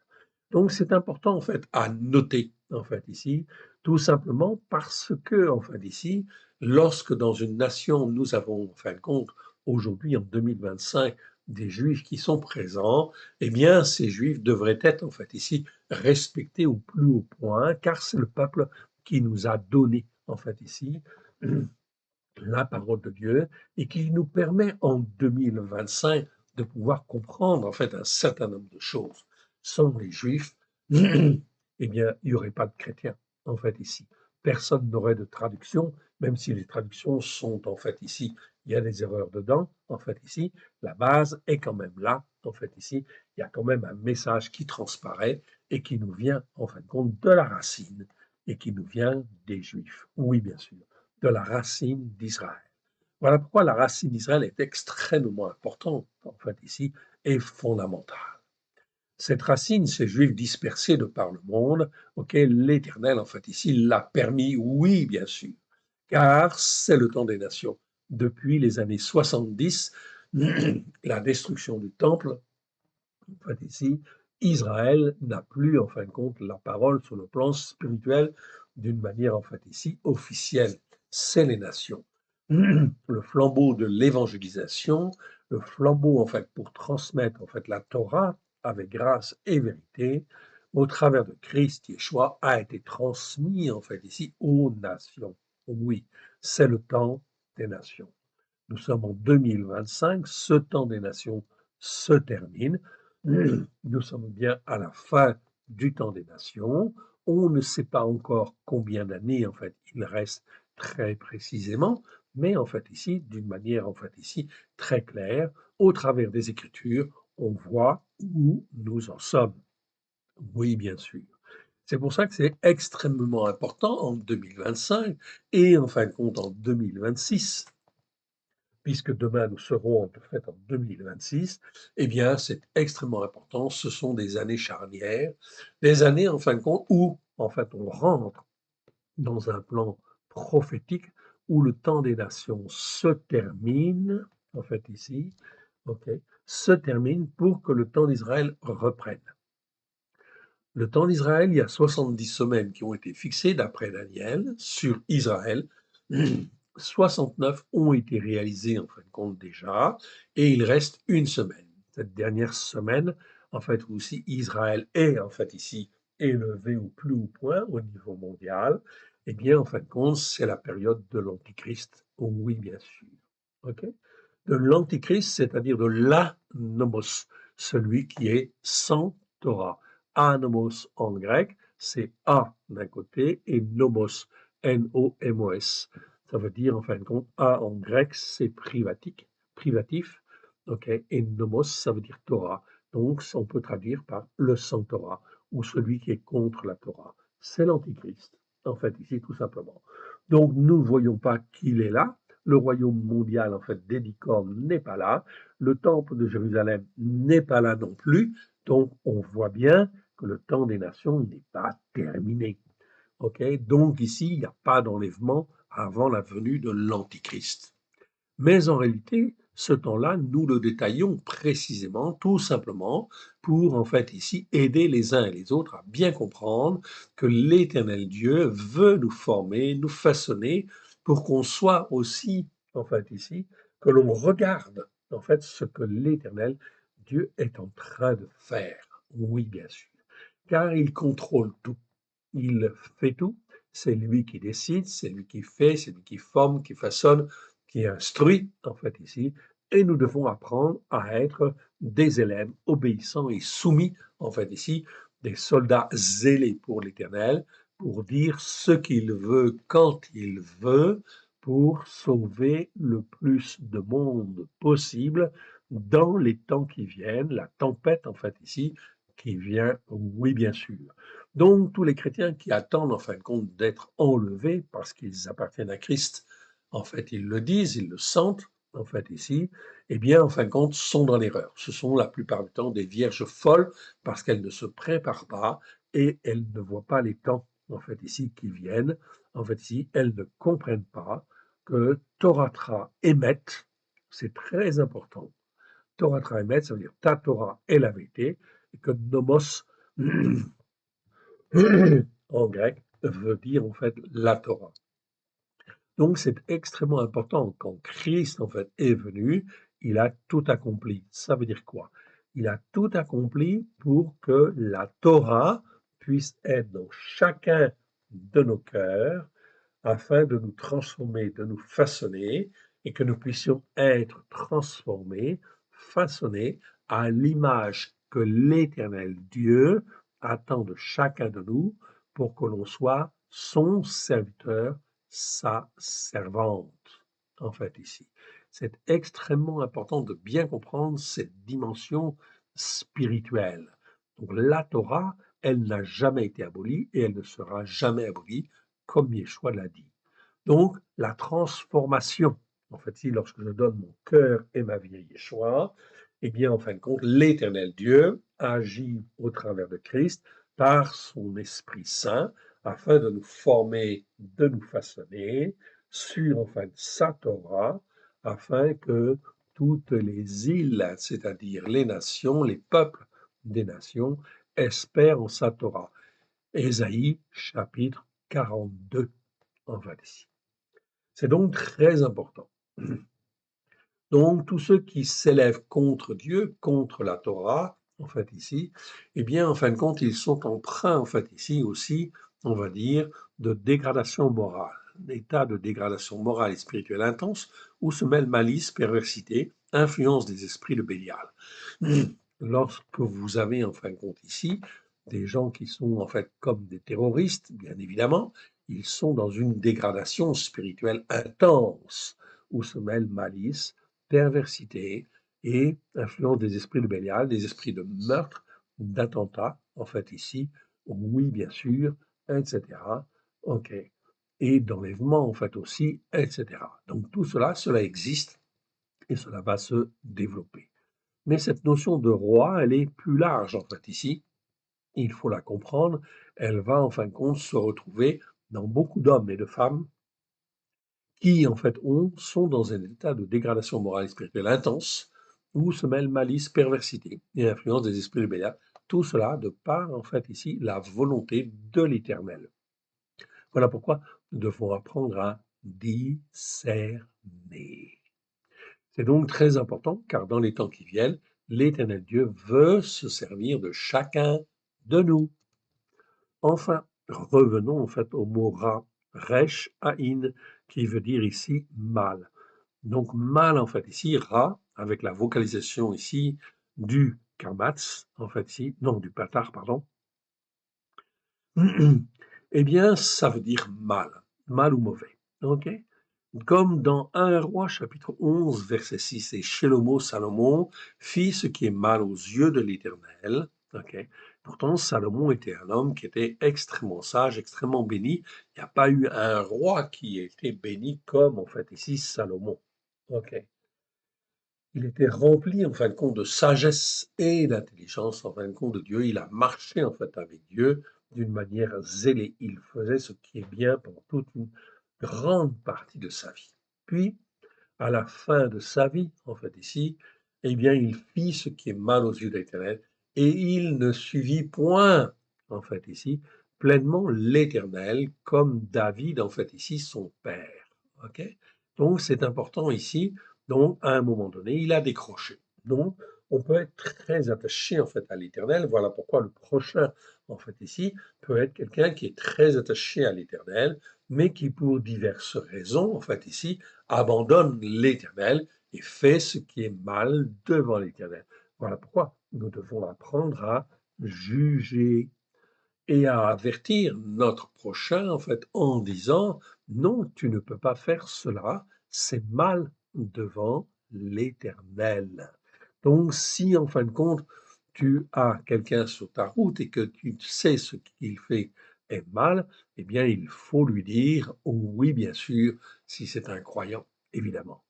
Donc, c'est important, en fait, à noter, en fait, ici, tout simplement parce que, en fait, ici, lorsque dans une nation, nous avons, en fin de compte, aujourd'hui, en 2025, des Juifs qui sont présents, eh bien, ces Juifs devraient être, en fait, ici, respectés au plus haut point, car c'est le peuple qui nous a donné, en fait, ici, la parole de Dieu et qui nous permet en 2025 de pouvoir comprendre, en fait, un certain nombre de choses. Sans les Juifs, eh bien, il n'y aurait pas de chrétiens, en fait, ici. Personne n'aurait de traduction, même si les traductions sont, en fait, ici, il y a des erreurs dedans, en fait, ici, la base est quand même là, en fait, ici, il y a quand même un message qui transparaît et qui nous vient, en fin de compte, de la racine et qui nous vient des Juifs. Oui, bien sûr, de la racine d'Israël. Voilà pourquoi la racine d'Israël est extrêmement importante, en fait, ici, et fondamentale. Cette racine, ces Juifs dispersés de par le monde, auquel l'Éternel, en fait, ici, l'a permis, oui, bien sûr, car c'est le temps des nations. Depuis les années 70, la destruction du temple, en fait, ici, Israël n'a plus, en fin de compte, la parole sur le plan spirituel d'une manière, en fait, ici, officielle. C'est les nations. Le flambeau de l'évangélisation, le flambeau, en fait, pour transmettre, en fait, la Torah avec grâce et vérité, au travers de Christ Yeshua, a été transmis, en fait, ici, aux nations. Oui, c'est le temps des nations. Nous sommes en 2025, ce temps des nations se termine. Nous sommes bien à la fin du temps des nations. On ne sait pas encore combien d'années, en fait, il reste très précisément, mais en fait ici, d'une manière, en fait ici, très claire, au travers des Écritures, on voit où nous en sommes. Oui, bien sûr. C'est pour ça que c'est extrêmement important en 2025 et en fin de compte en 2026 puisque demain nous serons en fait en 2026, eh bien c'est extrêmement important. Ce sont des années charnières, des années en fin de compte où en fait on rentre dans un plan prophétique où le temps des nations se termine, en fait ici, ok, se termine pour que le temps d'Israël reprenne. Le temps d'Israël, il y a 70 semaines qui ont été fixées d'après Daniel sur Israël. 69 ont été réalisées en fin de compte déjà, et il reste une semaine. Cette dernière semaine, en fait, aussi Israël est en fait ici élevé au plus haut point au niveau mondial, eh bien, en fin de compte, c'est la période de l'Antichrist. Oui, bien sûr. Ok. De l'Antichrist, c'est-à-dire de l'anomos, celui qui est sans Torah. Anomos en grec, c'est A d'un côté et nomos, N-O-M-O-S. Ça veut dire, en fin de compte, A en grec, c'est privatif, ok, et nomos, ça veut dire Torah. Donc, on peut traduire par le sans Torah ou celui qui est contre la Torah. C'est l'Antichrist, en fait, ici, tout simplement. Donc, nous ne voyons pas qu'il est là. Le royaume mondial, en fait, des n'est pas là. Le temple de Jérusalem n'est pas là non plus. Donc, on voit bien que le temps des nations n'est pas terminé. Ok, donc ici, il n'y a pas d'enlèvement avant la venue de l'Antichrist. Mais en réalité, ce temps-là, nous le détaillons précisément, tout simplement, pour en fait ici aider les uns et les autres à bien comprendre que l'Éternel Dieu veut nous former, nous façonner, pour qu'on soit aussi, en fait ici, que l'on regarde en fait ce que l'Éternel Dieu est en train de faire. Oui, bien sûr, car il contrôle tout. Il fait tout. C'est lui qui décide, c'est lui qui fait, c'est lui qui forme, qui façonne, qui instruit, en fait, ici. Et nous devons apprendre à être des élèves obéissants et soumis, en fait, ici, des soldats zélés pour l'Éternel, pour dire ce qu'il veut quand il veut, pour sauver le plus de monde possible dans les temps qui viennent, la tempête, en fait, ici, qui vient, oui, bien sûr. Donc, tous les chrétiens qui attendent, en fin de compte, d'être enlevés parce qu'ils appartiennent à Christ, en fait, ils le disent, ils le sentent, en fait, ici, eh bien, en fin de compte, sont dans l'erreur. Ce sont la plupart du temps des vierges folles parce qu'elles ne se préparent pas et elles ne voient pas les temps, en fait, ici, qui viennent. En fait, ici, elles ne comprennent pas que Toratra émet, c'est très important. Toratra émet, ça veut dire ta Torah est la vérité, et que nomos, en grec, veut dire en fait la Torah. Donc c'est extrêmement important. Quand Christ en fait est venu, il a tout accompli. Ça veut dire quoi? Il a tout accompli pour que la Torah puisse être dans chacun de nos cœurs afin de nous transformer, de nous façonner et que nous puissions être transformés, façonnés à l'image que l'Éternel Dieu attend de chacun de nous pour que l'on soit son serviteur, sa servante, en fait, ici. C'est extrêmement important de bien comprendre cette dimension spirituelle. Donc la Torah, elle n'a jamais été abolie et elle ne sera jamais abolie, comme Yeshua l'a dit. Donc, la transformation, en fait, si lorsque je donne mon cœur et ma vie à Yeshua, eh bien, en fin de compte, l'Éternel Dieu agit au travers de Christ par son Esprit Saint afin de nous former, de nous façonner sur, enfin, sa Torah, afin que toutes les îles, c'est-à-dire les nations, les peuples des nations, espèrent en sa Torah. Ésaïe, chapitre 42, en fait ici. C'est donc très important. Donc, tous ceux qui s'élèvent contre Dieu, contre la Torah, en fait ici, eh bien, en fin de compte, ils sont empreints, en fait ici aussi, on va dire, de dégradation morale, d'état de dégradation morale et spirituelle intense, où se mêlent malice, perversité, influence des esprits de Bélial. Lorsque vous avez, en fin de compte ici, des gens qui sont en fait comme des terroristes, bien évidemment, ils sont dans une dégradation spirituelle intense, où se mêlent malice, perversité et influence des esprits de Bélial, des esprits de meurtre, d'attentat, en fait ici, oui bien sûr, etc. Ok. Et d'enlèvement en fait aussi, etc. Donc tout cela, cela existe et cela va se développer. Mais cette notion de roi, elle est plus large en fait ici. Il faut la comprendre. Elle va en fin de compte se retrouver dans beaucoup d'hommes et de femmes qui, en fait, sont dans un état de dégradation morale et spirituelle intense, où se mêlent malice, perversité et influence des esprits de Bélial. Tout cela de par, en fait, ici, la volonté de l'Éternel. Voilà pourquoi nous devons apprendre à discerner. C'est donc très important, car dans les temps qui viennent, l'Éternel Dieu veut se servir de chacun de nous. Enfin, revenons en fait au mot ra, resh, haïn, qui veut dire ici mal. Donc mal en fait ici, ra, avec la vocalisation ici du kamatz, en fait ici, non du patar, pardon, eh bien ça veut dire mal, mal ou mauvais. Ok. Comme dans 1 Roi chapitre 11 verset 6, et Shlomo, Salomon fit ce qui est mal aux yeux de l'Éternel. Ok. Pourtant, Salomon était un homme qui était extrêmement sage, extrêmement béni. Il n'y a pas eu un roi qui ait été béni comme en fait ici Salomon. Ok. Il était rempli en fin de compte de sagesse et d'intelligence en fin de compte de Dieu. Il a marché en fait avec Dieu d'une manière zélée. Il faisait ce qui est bien pendant toute une grande partie de sa vie. Puis, à la fin de sa vie, en fait ici, eh bien, il fit ce qui est mal aux yeux de l'Éternel et il ne suivit point, en fait ici, pleinement l'Éternel comme David, en fait ici, son père. Ok. Donc, c'est important ici. Donc, à un moment donné, il a décroché. Donc, on peut être très attaché, en fait, à l'Éternel. Voilà pourquoi le prochain, en fait ici, peut être quelqu'un qui est très attaché à l'Éternel, mais qui, pour diverses raisons, en fait ici, abandonne l'Éternel et fait ce qui est mal devant l'Éternel. Voilà pourquoi nous devons apprendre à juger et à avertir notre prochain, en fait, en disant, non, tu ne peux pas faire cela, c'est mal devant l'Éternel. Donc, si en fin de compte, tu as quelqu'un sur ta route et que tu sais ce qu'il fait est mal, eh bien, il faut lui dire, oui, bien sûr, si c'est un croyant, évidemment.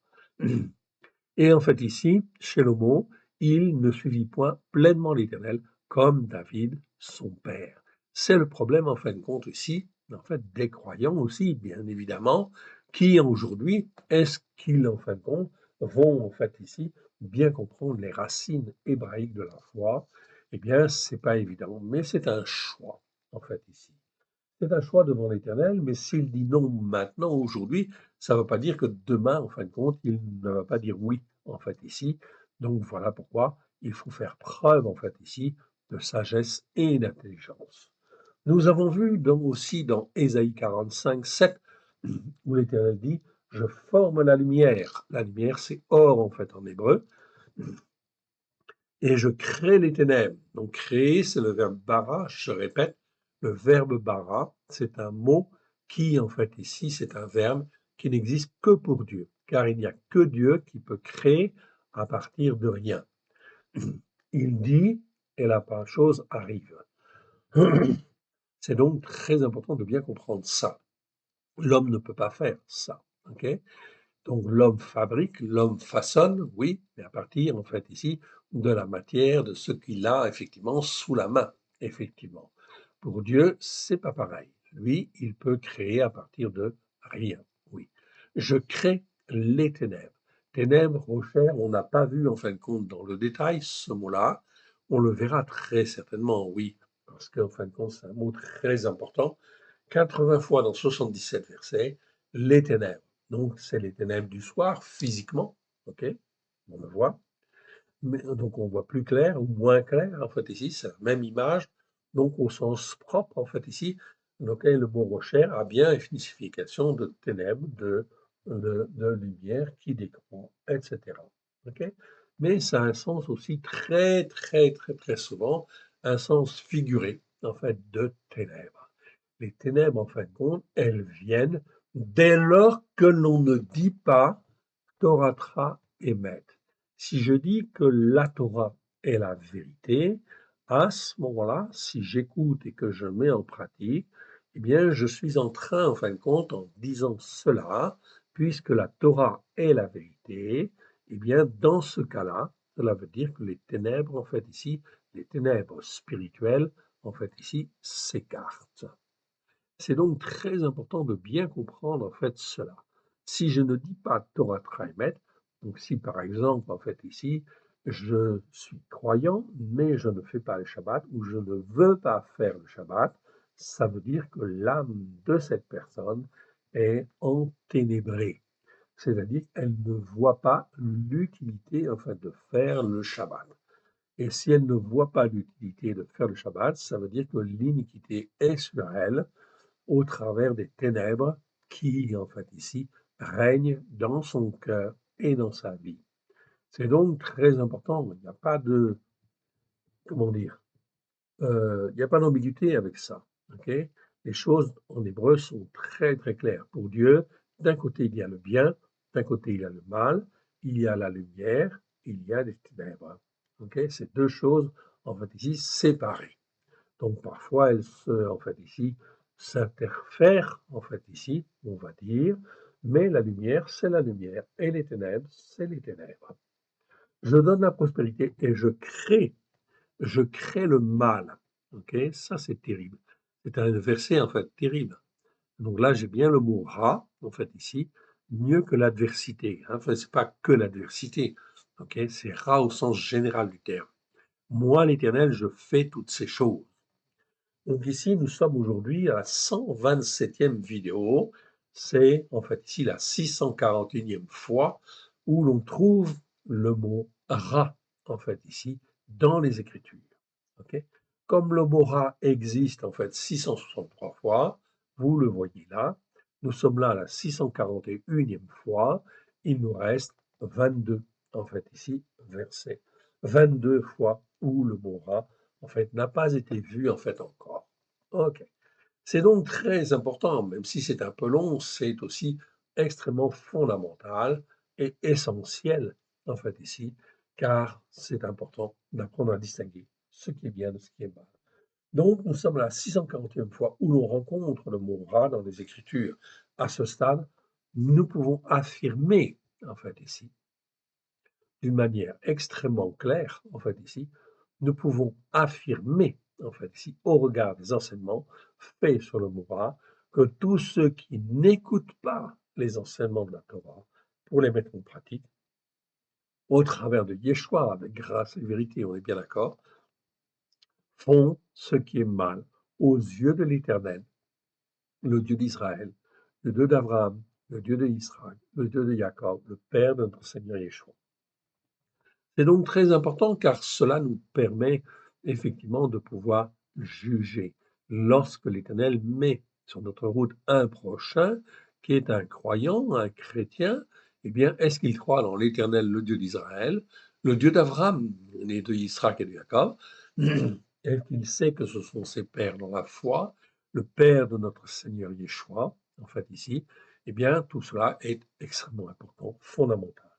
Et en fait, ici, chez Shlomo, il ne suivit point pleinement l'Éternel comme David, son père. C'est le problème, en fin de compte, ici, en fait, des croyants aussi, bien évidemment, qui aujourd'hui, est-ce qu'ils, en fin de compte, vont, en fait, ici, bien comprendre les racines hébraïques de la foi? Eh bien, c'est pas évident, mais c'est un choix, en fait, ici. C'est un choix devant l'Éternel, mais s'il dit non maintenant, aujourd'hui, ça ne veut pas dire que demain, en fin de compte, il ne va pas dire oui, en fait, ici. Donc voilà pourquoi il faut faire preuve, en fait, ici, de sagesse et d'intelligence. Nous avons vu aussi dans Ésaïe 45, 7, où l'Éternel dit, je forme la lumière. La lumière, c'est or, en fait, en hébreu. Et je crée les ténèbres. Donc créer, c'est le verbe bara, je répète, le verbe bara, c'est un mot qui, en fait, ici, c'est un verbe qui n'existe que pour Dieu, car il n'y a que Dieu qui peut créer à partir de rien. Il dit, et la chose arrive. C'est donc très important de bien comprendre ça. L'homme ne peut pas faire ça, ok? Donc l'homme fabrique, l'homme façonne, oui, mais à partir, en fait, ici, de la matière, de ce qu'il a effectivement sous la main, effectivement. Pour Dieu, c'est pas pareil. Lui, il peut créer à partir de rien, oui. Je crée les ténèbres. Ténèbres, Rocher, on n'a pas vu en fin de compte dans le détail ce mot-là. On le verra très certainement, oui, parce qu'en fin de compte, c'est un mot très important. 80 fois dans 77 versets, les ténèbres. Donc, c'est les ténèbres du soir, physiquement, ok, on le voit. Mais, donc, on voit plus clair ou moins clair, en fait, ici, c'est la même image, donc au sens propre, en fait, ici, donc le mot rocher a bien une signification de ténèbres, de lumière qui décroît, etc. Ok. Mais ça a un sens aussi très souvent, un sens figuré, en fait, de ténèbres. Les ténèbres, en fin de compte, elles viennent dès lors que l'on ne dit pas Torah émet. Si je dis que la Torah est la vérité, à ce moment-là, si j'écoute et que je mets en pratique, eh bien, je suis en train, en fin de compte, en disant cela, puisque la Torah est la vérité, eh bien, dans ce cas-là, cela veut dire que les ténèbres, en fait, ici, les ténèbres spirituelles, en fait, ici, s'écartent. C'est donc très important de bien comprendre en fait cela. Si je ne dis pas Torah Traimet, donc si par exemple en fait ici je suis croyant mais je ne fais pas le Shabbat ou je ne veux pas faire le Shabbat, ça veut dire que l'âme de cette personne est enténébrée. C'est-à-dire qu'elle ne voit pas l'utilité en fait de faire le Shabbat. Et si elle ne voit pas l'utilité de faire le Shabbat, ça veut dire que l'iniquité est sur elle au travers des ténèbres qui, en fait, ici, règnent dans son cœur et dans sa vie. C'est donc très important. Il n'y a pas de, comment dire, il n'y a pas d'ambiguïté avec ça. Ok. Les choses en hébreu sont très claires. Pour Dieu, d'un côté, il y a le bien, d'un côté, il y a le mal, il y a la lumière, il y a les ténèbres. Ok. C'est deux choses, en fait, ici, séparées. Donc parfois, elles se, en fait ici, s'interfèrent, en fait ici, on va dire, mais la lumière, c'est la lumière, et les ténèbres, c'est les ténèbres. Je donne la prospérité et je crée le mal. Ok, ça c'est terrible. C'est un verset en fait terrible. Donc là, j'ai bien le mot ra, en fait ici, mieux que l'adversité. Hein. Enfin, c'est pas que l'adversité. Ok, c'est ra au sens général du terme. Moi, l'Éternel, je fais toutes ces choses. Donc ici, nous sommes aujourd'hui à la 127e vidéo. C'est en fait ici la 641e fois où l'on trouve le mot rat, en fait ici, dans les Écritures. Ok. Comme le mot rat existe en fait 663 fois, vous le voyez là, nous sommes là à la 641e fois, il nous reste 22, en fait ici, versets. 22 fois où le mot rat en fait, n'a pas été vu en fait encore. Ok. C'est donc très important, même si c'est un peu long, c'est aussi extrêmement fondamental et essentiel en fait ici, car c'est important d'apprendre à distinguer ce qui est bien de ce qui est mal. Donc, nous sommes à la 640e fois où l'on rencontre le mot rat dans les Écritures. À ce stade, nous pouvons affirmer, en fait, ici, d'une manière extrêmement claire, en fait, ici, nous pouvons affirmer, en fait, ici, au regard des enseignements faits sur le Torah, que tous ceux qui n'écoutent pas les enseignements de la Torah pour les mettre en pratique, au travers de Yeshua, avec grâce et vérité, on est bien d'accord, font ce qui est mal aux yeux de l'Éternel, le Dieu d'Israël, le Dieu d'Abraham, le Dieu d'Israël, le Dieu de Jacob, le Père de notre Seigneur Yeshua. C'est donc très important car cela nous permet effectivement de pouvoir juger. Lorsque l'Éternel met sur notre route un prochain qui est un croyant, un chrétien, eh bien, est-ce qu'il croit dans l'Éternel, le Dieu d'Israël, le Dieu d'Abraham, né de Israël et de Jacob? Est-ce qu'il sait que ce sont ses pères dans la foi, le Père de notre Seigneur Yeshua, en fait ici? Eh bien, tout cela est extrêmement important, fondamental.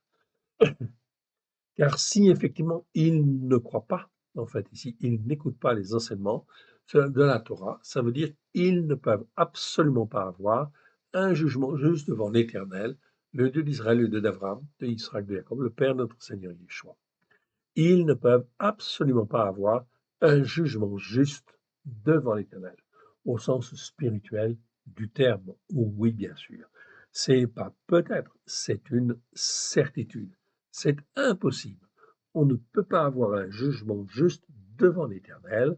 Car si effectivement ils ne croient pas, en fait, ici, ils n'écoutent pas les enseignements de la Torah, ça veut dire qu'ils ne peuvent absolument pas avoir un jugement juste devant l'Éternel, le Dieu d'Israël, le Dieu d'Abraham, de Israël, de Jacob, le Père de notre Seigneur Yeshua. Ils ne peuvent absolument pas avoir un jugement juste devant l'Éternel, au sens spirituel du terme. Oui, bien sûr. C'est pas peut-être, c'est une certitude. C'est impossible. On ne peut pas avoir un jugement juste devant l'Éternel,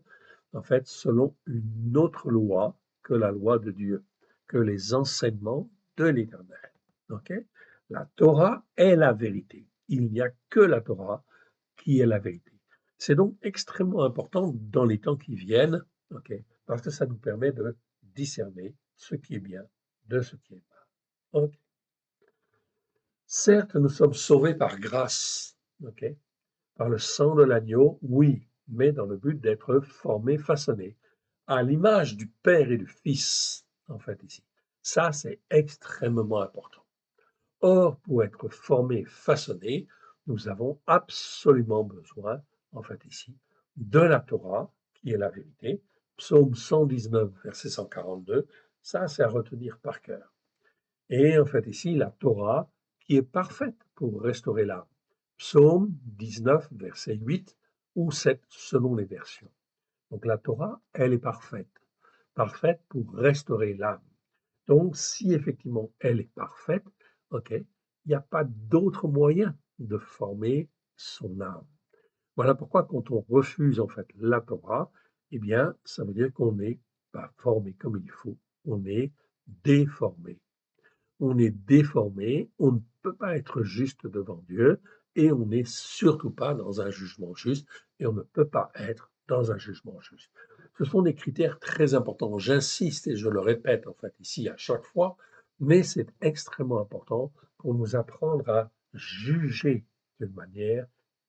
en fait, selon une autre loi que la loi de Dieu, que les enseignements de l'Éternel. Ok? La Torah est la vérité. Il n'y a que la Torah qui est la vérité. C'est donc extrêmement important dans les temps qui viennent, ok, parce que ça nous permet de discerner ce qui est bien de ce qui est mal. Ok. Certes, nous sommes sauvés par grâce, ok, par le sang de l'agneau, oui, mais dans le but d'être formés, façonnés à l'image du Père et du Fils, en fait, ici. Ça, c'est extrêmement important. Or, pour être formés, façonnés, nous avons absolument besoin, en fait ici, de la Torah, qui est la vérité. Psaume 119, verset 142, ça c'est à retenir par cœur. Et en fait ici, la Torah, qui est parfaite pour restaurer l'âme. Psaume 19, verset 8 ou 7, selon les versions. Donc la Torah, elle est parfaite, parfaite pour restaurer l'âme. Donc, si effectivement elle est parfaite, ok, il n'y a pas d'autre moyen de former son âme. Voilà pourquoi quand on refuse en fait la Torah, eh bien, ça veut dire qu'on n'est pas formé comme il faut, on est déformé. On est déformé, on ne peut pas être juste devant Dieu et on n'est surtout pas dans un jugement juste et on ne peut pas être dans un jugement juste. Ce sont des critères très importants. J'insiste et je le répète en fait ici à chaque fois, mais c'est extrêmement important pour nous apprendre à juger d'une manière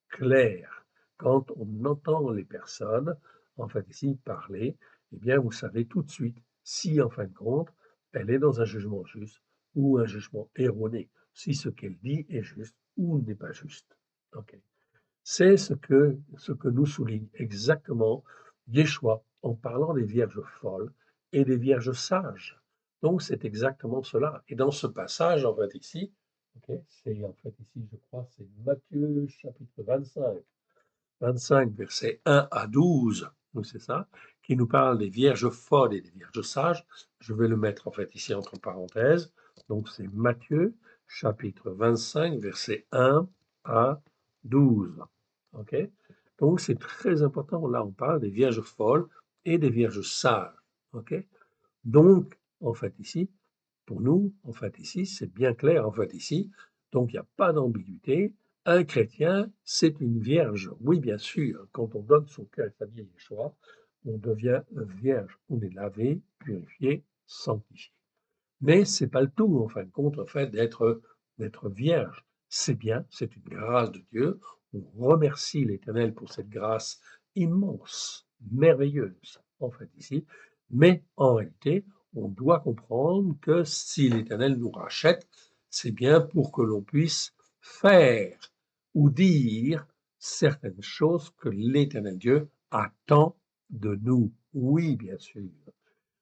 claire. Quand on entend les personnes, en fait ici, parler, eh bien vous savez tout de suite si en fin de compte, elle est dans un jugement juste ou un jugement erroné, si ce qu'elle dit est juste ou n'est pas juste. Okay. C'est ce que nous souligne exactement Yeshua en parlant des vierges folles et des vierges sages. Donc c'est exactement cela. Et dans ce passage, en fait ici, okay, c'est en fait ici, je crois, c'est Matthieu chapitre 25, versets 1 à 12, donc c'est ça, qui nous parle des vierges folles et des vierges sages. Je vais le mettre en fait ici entre parenthèses. Donc c'est Matthieu, chapitre 25, versets 1 à 12. Ok. Donc c'est très important. Là, on parle des vierges folles et des vierges sages. Ok. Donc, en fait, ici, pour nous, en fait, ici, c'est bien clair, en fait, ici. Donc, il n'y a pas d'ambiguïté. Un chrétien, c'est une vierge. Oui, bien sûr, quand on donne son cœur et sa vie à Yeshua, on devient vierge. On est lavé, purifié, sanctifié. Mais c'est pas le tout, en fin de compte, en fait, d'être vierge. C'est bien, c'est une grâce de Dieu. On remercie l'Éternel pour cette grâce immense, merveilleuse, en fait, ici. Mais en réalité, on doit comprendre que si l'Éternel nous rachète, c'est bien pour que l'on puisse faire ou dire certaines choses que l'Éternel Dieu attend de nous. Oui, bien sûr.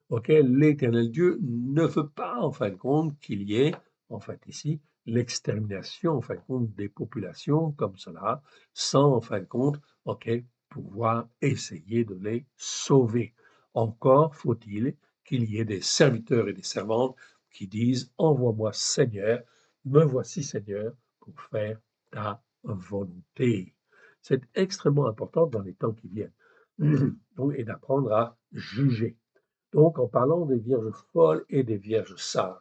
Ok, l'Éternel Dieu ne veut pas, en fin de compte, qu'il y ait, en fait, ici, l'extermination, en fin de compte, des populations comme cela, sans, en fin de compte, ok, pouvoir essayer de les sauver. Encore faut-il qu'il y ait des serviteurs et des servantes qui disent, envoie-moi Seigneur, me voici Seigneur, pour faire ta volonté. C'est extrêmement important dans les temps qui viennent. Donc, et d'apprendre à juger. Donc, en parlant des vierges folles et des vierges sages,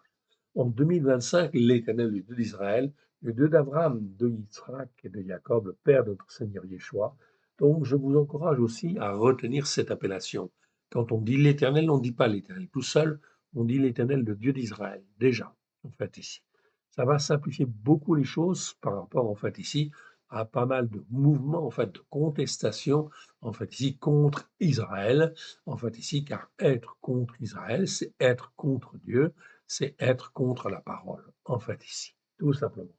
en 2025, l'Éternel, le Dieu d'Israël, le Dieu d'Abraham, de Yitzhak et de Jacob, le Père de notre Seigneur Yeshua. Donc, je vous encourage aussi à retenir cette appellation. Quand on dit l'Éternel, on ne dit pas l'Éternel tout seul, on dit l'Éternel, le Dieu d'Israël, déjà, en fait, ici. Ça va simplifier beaucoup les choses par rapport, en fait, ici, à pas mal de mouvements, en fait, de contestation, en fait, ici, contre Israël, en fait, ici, car être contre Israël, c'est être contre Dieu, c'est être contre la parole, en fait, ici, tout simplement.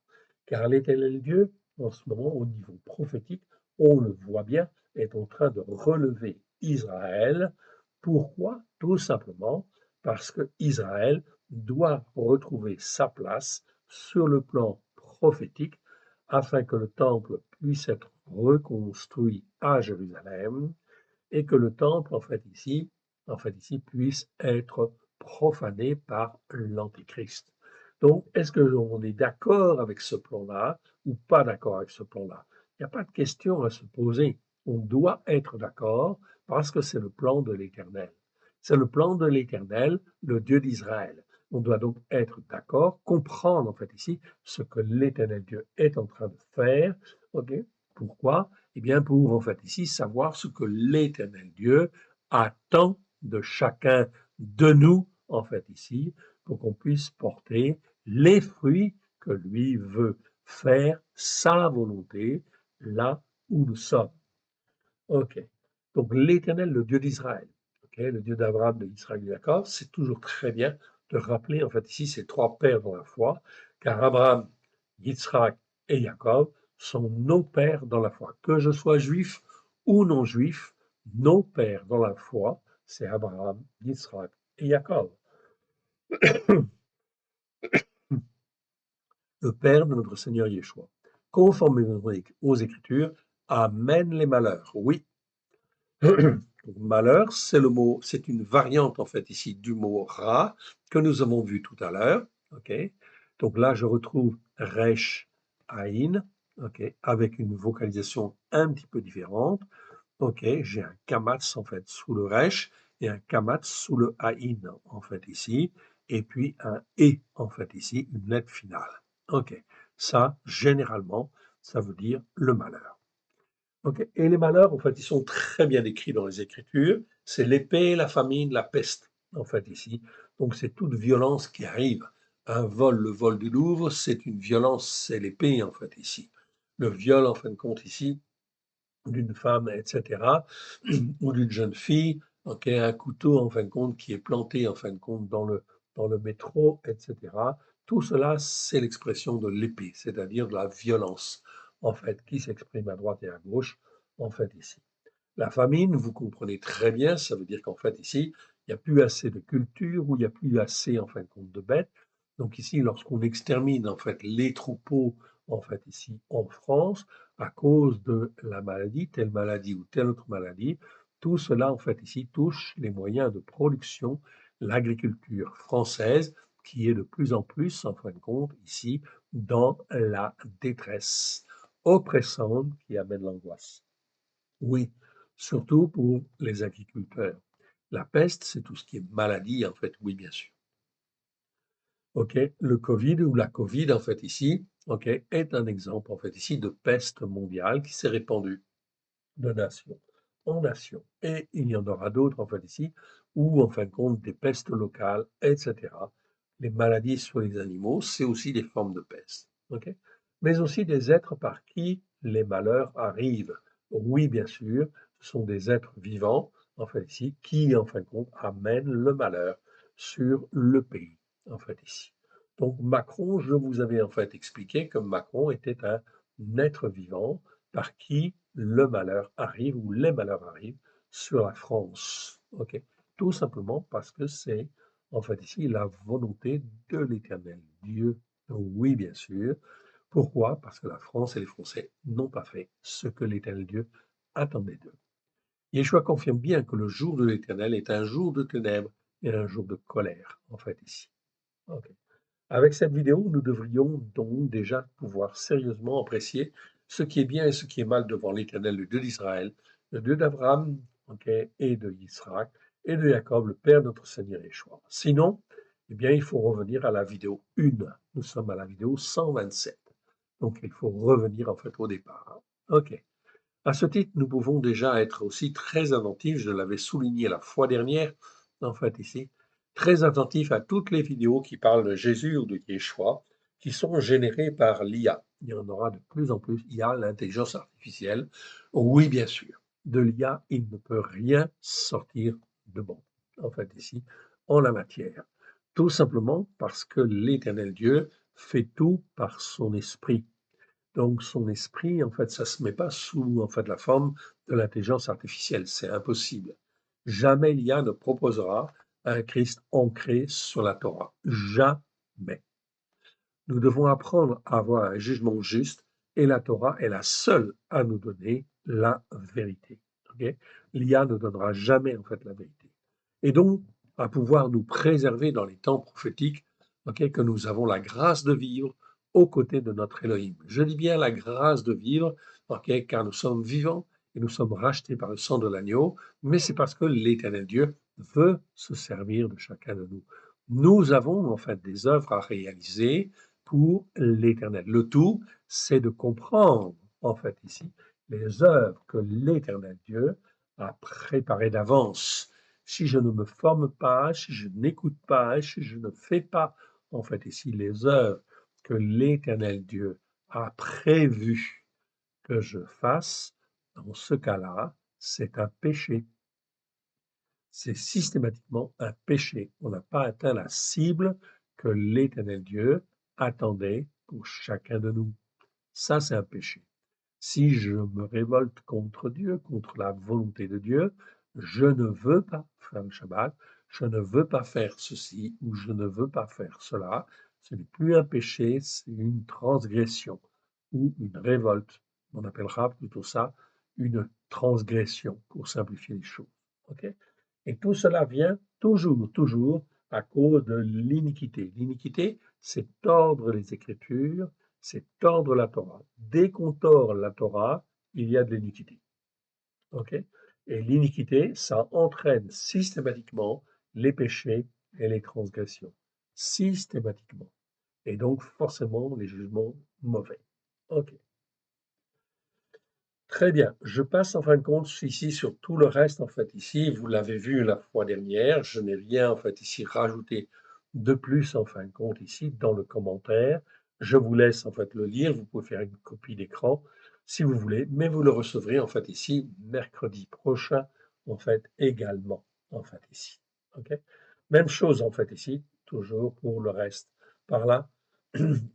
Car l'Éternel Dieu, en ce moment, au niveau prophétique, on le voit bien, est en train de relever Israël. Pourquoi? Tout simplement parce que Israël doit retrouver sa place sur le plan prophétique afin que le temple puisse être reconstruit à Jérusalem et que le temple, en fait ici puisse être profané par l'Antéchrist. Donc, est-ce que l'on est d'accord avec ce plan-là ou pas d'accord avec ce plan-là? Il n'y a pas de question à se poser. On doit être d'accord parce que c'est le plan de l'Éternel. C'est le plan de l'Éternel, le Dieu d'Israël. On doit donc être d'accord, comprendre en fait ici ce que l'Éternel Dieu est en train de faire. Ok. Pourquoi? Eh bien, pour en fait ici savoir ce que l'Éternel Dieu attend de chacun de nous, en fait ici, pour qu'on puisse porter les fruits que lui veut faire sa volonté là où nous sommes. Ok. Donc l'Éternel, le Dieu d'Israël, ok, le Dieu d'Abraham, d'Israël et de Jacob, c'est toujours très bien de rappeler en fait ici ces trois pères dans la foi, car Abraham, Yitzhak et Jacob sont nos pères dans la foi. Que je sois juif ou non juif, nos pères dans la foi, c'est Abraham, Yitzhak et Jacob. Le Père de notre Seigneur Yeshua. Conformément aux Écritures, amène les malheurs. Oui, malheur, c'est le mot, c'est une variante en fait ici du mot ra que nous avons vu tout à l'heure. Ok, donc là je retrouve resh aïn, ok, avec une vocalisation un petit peu différente. Ok, j'ai un kamatz en fait sous le resh et un kamatz sous le aïn en fait ici, et puis un et en fait ici, une lettre finale. Ok, ça généralement ça veut dire le malheur. Ok. Et les malheurs, en fait, ils sont très bien décrits dans les Écritures. C'est l'épée, la famine, la peste, en fait, ici. Donc, c'est toute violence qui arrive. Un vol, le vol du Louvre, c'est une violence, c'est l'épée, en fait, ici. Le viol, en fin de compte, ici, d'une femme, etc., ou d'une jeune fille, ok, un couteau, en fin de compte, qui est planté, en fin de compte, dans le métro, etc. Tout cela, c'est l'expression de l'épée, c'est-à-dire de la violence, en fait, qui s'exprime à droite et à gauche, en fait, ici. La famine, vous comprenez très bien, ça veut dire qu'en fait, ici, il n'y a plus assez de culture ou il n'y a plus assez, en fin de compte, de bêtes. Donc ici, lorsqu'on extermine, en fait, les troupeaux, en fait, ici, en France, à cause de la maladie, telle maladie ou telle autre maladie, tout cela, en fait, ici, touche les moyens de production, l'agriculture française, qui est de plus en plus, en fin de compte, ici, dans la détresse oppressante qui amène l'angoisse. Oui, surtout pour les agriculteurs. La peste, c'est tout ce qui est maladie, en fait, oui, bien sûr. OK, le Covid ou la Covid, en fait, ici, OK, est un exemple, en fait, ici, de peste mondiale qui s'est répandue de nation en nation. Et il y en aura d'autres, en fait, ici, où, en fin de compte, des pestes locales, etc. Les maladies sur les animaux, c'est aussi des formes de peste. OK? Mais aussi des êtres par qui les malheurs arrivent. Oui, bien sûr, ce sont des êtres vivants, en fait, ici, qui, en fin de compte, amènent le malheur sur le pays, en fait, ici. Donc, Macron, je vous avais, en fait, expliqué que Macron était un être vivant par qui le malheur arrive ou les malheurs arrivent sur la France. Ok, tout simplement parce que c'est en fait ici la volonté de l'Éternel Dieu. Oui, bien sûr. Pourquoi? Parce que la France et les Français n'ont pas fait ce que l'Éternel Dieu attendait d'eux. Yeshua confirme bien que le jour de l'Éternel est un jour de ténèbres et un jour de colère, en fait ici. Ok. Avec cette vidéo, nous devrions donc déjà pouvoir sérieusement apprécier ce qui est bien et ce qui est mal devant l'Éternel, le Dieu d'Israël, le Dieu d'Abraham, ok, et de Yitzhak, et de Jacob, le Père de notre Seigneur Yeshua. Sinon, eh bien, il faut revenir à la vidéo 1. Nous sommes à la vidéo 127. Donc, il faut revenir en fait au départ. Ok. À ce titre, nous pouvons déjà être aussi très attentifs, je l'avais souligné la fois dernière, en fait ici, très attentifs à toutes les vidéos qui parlent de Jésus ou de Yeshua, qui sont générées par l'IA. Il y en aura de plus en plus. IA, l'intelligence artificielle. Oui, bien sûr. De l'IA, il ne peut rien sortir de bon, en fait ici, en la matière. Tout simplement parce que l'Éternel Dieu fait tout par son esprit. Donc son esprit, en fait, ça se met pas sous en fait la forme de l'intelligence artificielle, c'est impossible. Jamais l'IA ne proposera un Christ ancré sur la Torah. Jamais. Nous devons apprendre à avoir un jugement juste et la Torah est la seule à nous donner la vérité. Okay? L'IA ne donnera jamais en fait la vérité. Et donc, à pouvoir nous préserver dans les temps prophétiques, okay, que nous avons la grâce de vivre aux côtés de notre Elohim. Je dis bien la grâce de vivre, okay, car nous sommes vivants et nous sommes rachetés par le sang de l'agneau, mais c'est parce que l'Éternel Dieu veut se servir de chacun de nous. Nous avons en fait des œuvres à réaliser pour l'Éternel. Le tout, c'est de comprendre, en fait, ici, les œuvres que l'Éternel Dieu a préparées d'avance. Si je ne me forme pas, si je n'écoute pas, si je ne fais pas, en fait, ici, les œuvres que l'Éternel Dieu a prévues que je fasse, dans ce cas-là, c'est un péché. C'est systématiquement un péché. On n'a pas atteint la cible que l'Éternel Dieu attendait pour chacun de nous. Ça, c'est un péché. Si je me révolte contre Dieu, contre la volonté de Dieu, je ne veux pas faire le Shabbat, je ne veux pas faire ceci ou je ne veux pas faire cela. Ce n'est plus un péché, c'est une transgression ou une révolte. On appellera plutôt ça une transgression pour simplifier les choses. Okay? Et tout cela vient toujours à cause de l'iniquité. L'iniquité, c'est tordre les Écritures, c'est tordre la Torah. Dès qu'on tord la Torah, il y a de l'iniquité. Okay? Et l'iniquité, ça entraîne systématiquement les péchés et les transgressions. Systématiquement. Et donc, forcément, les jugements mauvais. OK. Très bien. Je passe en fin de compte ici sur tout le reste, en fait, ici. Vous l'avez vu la fois dernière. Je n'ai rien, en fait, ici rajouté de plus, en fin de compte, ici, dans le commentaire. Je vous laisse, en fait, le lire. Vous pouvez faire une copie d'écran si vous voulez, mais vous le recevrez, en fait, ici, mercredi prochain, en fait, également, en fait, ici. OK? Même chose, en fait, ici, toujours pour le reste. Par là,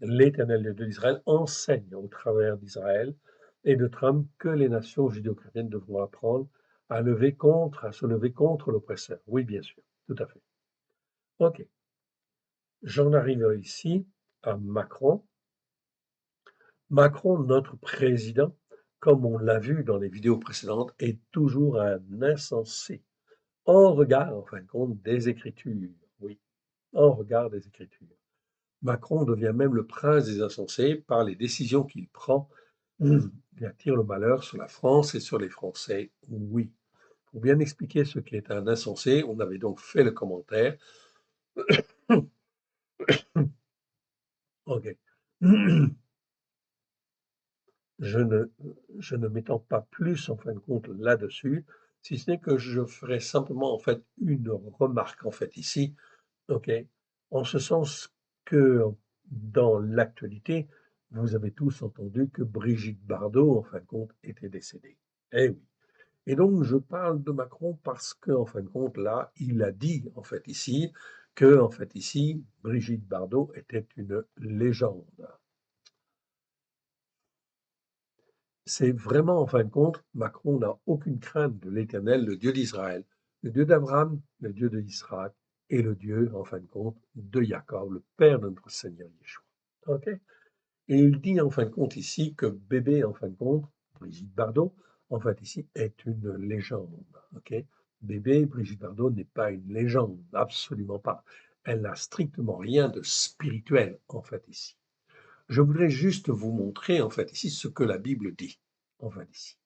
l'Éternel Dieu d'Israël enseigne au travers d'Israël et de Trump que les nations judéo-chrétiennes devront apprendre à se lever contre l'oppresseur. Oui, bien sûr, tout à fait. OK. J'en arrive ici à Macron. Macron, notre président, comme on l'a vu dans les vidéos précédentes, est toujours un insensé. En regard, en fin de compte, des Écritures. Oui, en regard des Écritures. Macron devient même le prince des insensés par les décisions qu'il prend. Il attire le malheur sur la France et sur les Français. Oui. Pour bien expliquer ce qu'est un insensé, on avait donc fait le commentaire. OK. Je ne, je ne m'étends pas plus en fin de compte là-dessus, si ce n'est que je ferai simplement en fait une remarque en fait ici, OK, en ce sens que dans l'actualité, vous avez tous entendu que Brigitte Bardot, en fin de compte, était décédée. Eh oui. Et donc, je parle de Macron parce qu'en fin de compte, là, il a dit, en fait, ici, que, en fait, ici, Brigitte Bardot était une légende. C'est vraiment, en fin de compte, Macron n'a aucune crainte de l'Éternel, le Dieu d'Israël, le Dieu d'Abraham, le Dieu de Israël et le Dieu, en fin de compte, de Jacob, le Père de notre Seigneur Yeshua. OK? Et il dit, en fin de compte, ici, que bébé, en fin de compte, Brigitte Bardot, en fait, ici, est une légende. OK? Bébé, Brigitte Bardot n'est pas une légende, absolument pas. Elle n'a strictement rien de spirituel, en fait, ici. Je voudrais juste vous montrer, en fait, ici, ce que la Bible dit, en fait, ici.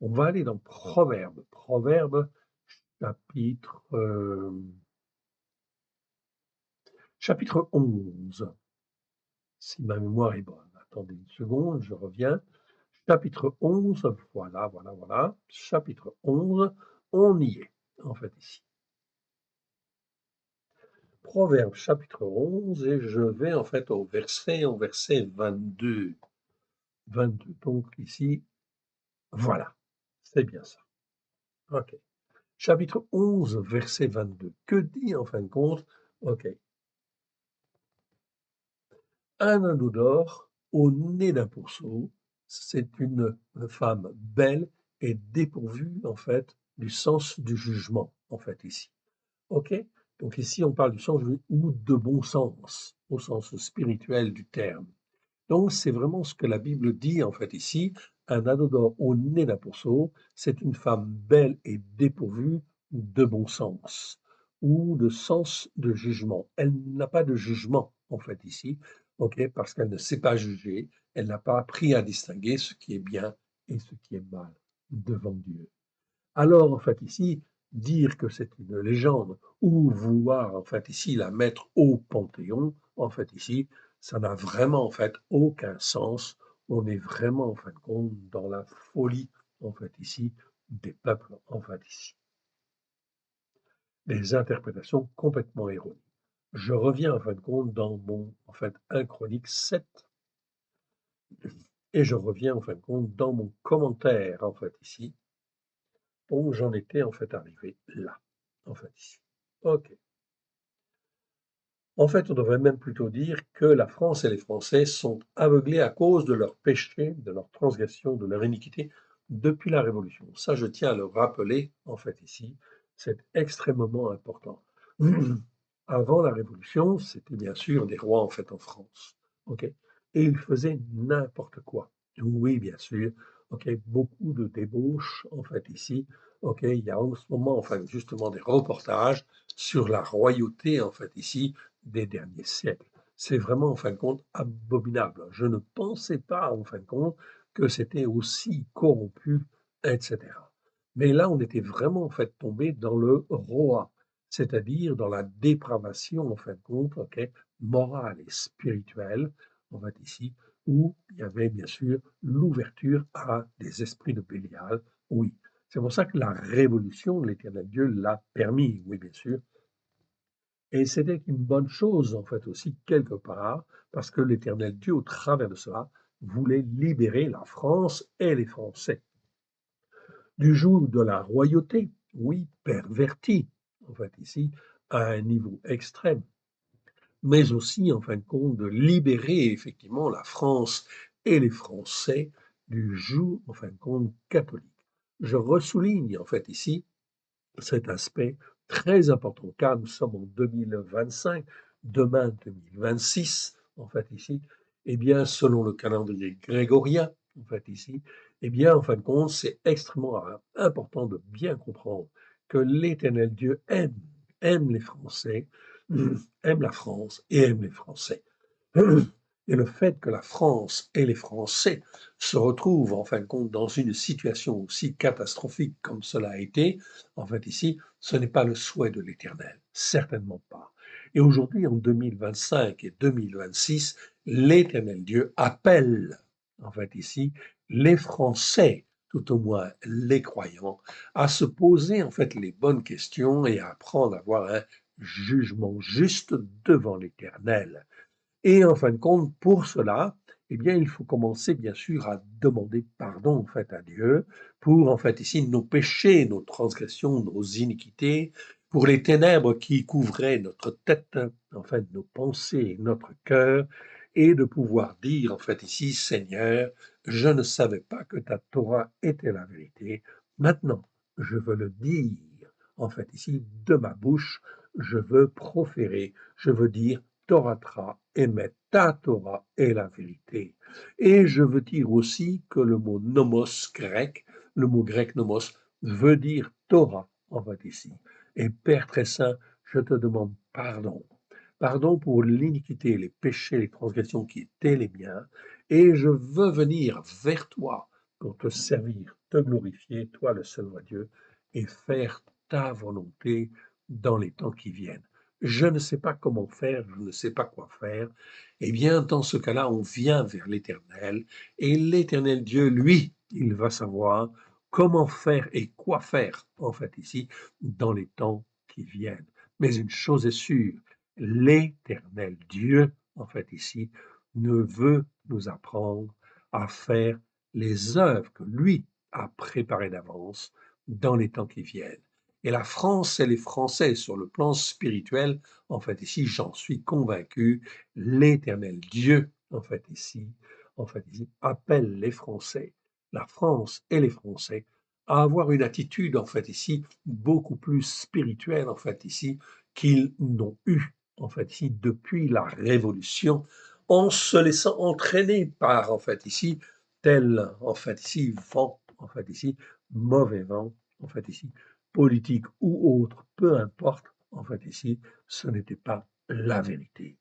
On va aller dans Proverbe. Proverbe, chapitre, chapitre 11, si ma mémoire est bonne. Attendez une seconde, je reviens. Chapitre 11, voilà. Chapitre 11, on y est, en fait, ici. Proverbe, chapitre 11, et je vais, en fait, au verset 22. 22, donc ici, voilà, c'est bien ça. OK. Chapitre 11, verset 22. Que dit, en fin de compte, OK, un anneau d'or au nez d'un pourceau, c'est une femme belle et dépourvue, en fait, du sens du jugement, en fait, ici. OK? Donc ici, on parle du sens ou de bon sens, au sens spirituel du terme. Donc c'est vraiment ce que la Bible dit en fait ici. Un ado d'or au nez d'un pourceau, c'est une femme belle et dépourvue de bon sens ou de sens de jugement. Elle n'a pas de jugement en fait ici, ok, parce qu'elle ne sait pas juger, elle n'a pas appris à distinguer ce qui est bien et ce qui est mal devant Dieu. Alors, en fait, ici, dire que c'est une légende ou vouloir, en fait, ici, la mettre au Panthéon, en fait, ici, ça n'a vraiment, en fait, aucun sens. On est vraiment, en fin de compte, dans la folie, en fait, ici, des peuples, en fait, ici. Des interprétations complètement erronées. Je reviens, en fin de compte, dans mon, en fait, 1 Chronique 7, et je reviens, en fin de compte, dans mon commentaire, en fait, ici, où j'en étais, en fait, arrivé là, en fait, ici. OK. En fait, on devrait même plutôt dire que la France et les Français sont aveuglés à cause de leurs péchés, de leurs transgressions, de leur iniquité depuis la Révolution. Ça, je tiens à le rappeler, en fait, ici. C'est extrêmement important. Avant la Révolution, c'était bien sûr des rois, en fait, en France. OK? Et ils faisaient n'importe quoi. Oui, bien sûr. OK? Beaucoup de débauches, en fait, ici. OK? Il y a en ce moment, enfin, justement, des reportages sur la royauté, en fait, ici, des derniers siècles. C'est vraiment, en fin de compte, abominable. Je ne pensais pas, en fin de compte, que c'était aussi corrompu, etc. Mais là, on était vraiment, en fait, tombé dans le roi, c'est-à-dire dans la dépravation, en fin de compte, ok, morale et spirituelle, en fait, ici, où il y avait, bien sûr, l'ouverture à des esprits de Bélial. Oui, c'est pour ça que la révolution, l'Éternel Dieu l'a permis, oui, bien sûr, et c'était une bonne chose, en fait, aussi, quelque part, parce que l'Éternel Dieu, au travers de cela, voulait libérer la France et les Français du joug de la royauté, oui, pervertie, en fait, ici, à un niveau extrême, mais aussi, en fin de compte, de libérer effectivement la France et les Français du joug, en fin de compte, catholique. Je ressouligne, en fait, ici, cet aspect très important, car nous sommes en 2025, demain 2026, en fait ici, eh bien, selon le calendrier grégorien, en fait ici, eh bien, en fin de compte, c'est extrêmement important de bien comprendre que l'Éternel Dieu aime les Français, aime la France et aime les Français. Et le fait que la France et les Français se retrouvent en fin de compte dans une situation aussi catastrophique comme cela a été, en fait ici, ce n'est pas le souhait de l'Éternel, certainement pas. Et aujourd'hui, en 2025 et 2026, l'Éternel Dieu appelle, en fait ici, les Français, tout au moins les croyants, à se poser en fait les bonnes questions et à apprendre à avoir un jugement juste devant l'Éternel. Et en fin de compte, pour cela, eh bien, il faut commencer, bien sûr, à demander pardon, en fait, à Dieu pour, en fait, ici, nos péchés, nos transgressions, nos iniquités, pour les ténèbres qui couvraient notre tête, en fait, nos pensées, notre cœur, et de pouvoir dire, en fait, ici, Seigneur, je ne savais pas que ta Torah était la vérité. Maintenant, je veux le dire, en fait, ici, de ma bouche, je veux proférer, je veux dire, Toratra, émet ta Torah est la vérité. Et je veux dire aussi que le mot nomos grec, le mot grec nomos, veut dire Torah, en fait ici. Et Père très saint, je te demande pardon. Pardon pour l'iniquité, les péchés, les transgressions qui étaient les miens. Et je veux venir vers toi pour te servir, te glorifier, toi le seul vrai Dieu, et faire ta volonté dans les temps qui viennent. Je ne sais pas comment faire, je ne sais pas quoi faire. Eh bien, dans ce cas-là, on vient vers l'Éternel, et l'Éternel Dieu, lui, il va savoir comment faire et quoi faire, en fait, ici, dans les temps qui viennent. Mais une chose est sûre, l'Éternel Dieu, en fait, ici, ne veut nous apprendre à faire les œuvres que lui a préparées d'avance dans les temps qui viennent. Et la France et les Français, sur le plan spirituel, en fait, ici, j'en suis convaincu, l'Éternel Dieu, en fait, ici, appelle les Français, la France et les Français, à avoir une attitude, en fait, ici, beaucoup plus spirituelle, en fait, ici, qu'ils n'ont eu, en fait, ici, depuis la Révolution, en se laissant entraîner par, en fait, ici, tel, en fait, ici, vent, en fait, ici, mauvais vent, en fait, ici, politique ou autre, peu importe, en fait, ici, ce n'était pas la vérité.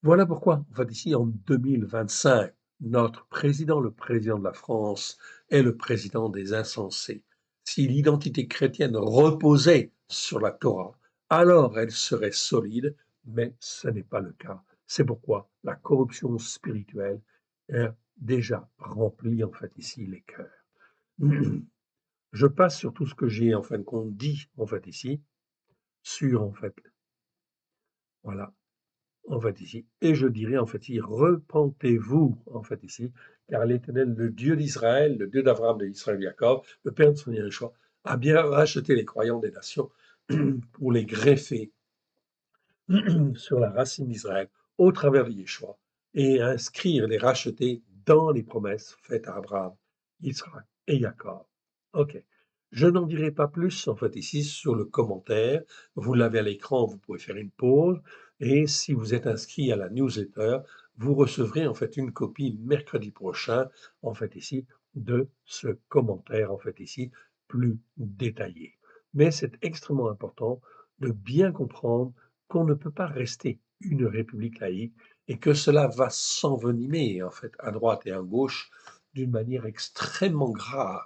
Voilà pourquoi, en fait, ici, en 2025, notre président, le président de la France, est le président des insensés. Si l'identité chrétienne reposait sur la Torah, alors elle serait solide, mais ce n'est pas le cas. C'est pourquoi la corruption spirituelle a déjà rempli, en fait, ici, les cœurs. Je passe sur tout ce que j'ai, en fin de compte, dit, en fait, ici, sur, en fait, voilà, en fait ici, et je dirais en fait ici, repentez-vous en fait ici, car l'Éternel, le Dieu d'Israël, le Dieu d'Abraham, d'Israël, de Jacob, le Père de son Yeshua, a bien racheté les croyants des nations pour les greffer sur la racine d'Israël au travers de Yeshua et inscrire les rachetés dans les promesses faites à Abraham, Israël et Jacob. Ok. Je n'en dirai pas plus en fait ici sur le commentaire. Vous l'avez à l'écran, vous pouvez faire une pause. Et si vous êtes inscrit à la newsletter, vous recevrez en fait une copie mercredi prochain en fait ici de ce commentaire en fait ici plus détaillé. Mais c'est extrêmement important de bien comprendre qu'on ne peut pas rester une république laïque et que cela va s'envenimer en fait à droite et à gauche d'une manière extrêmement grave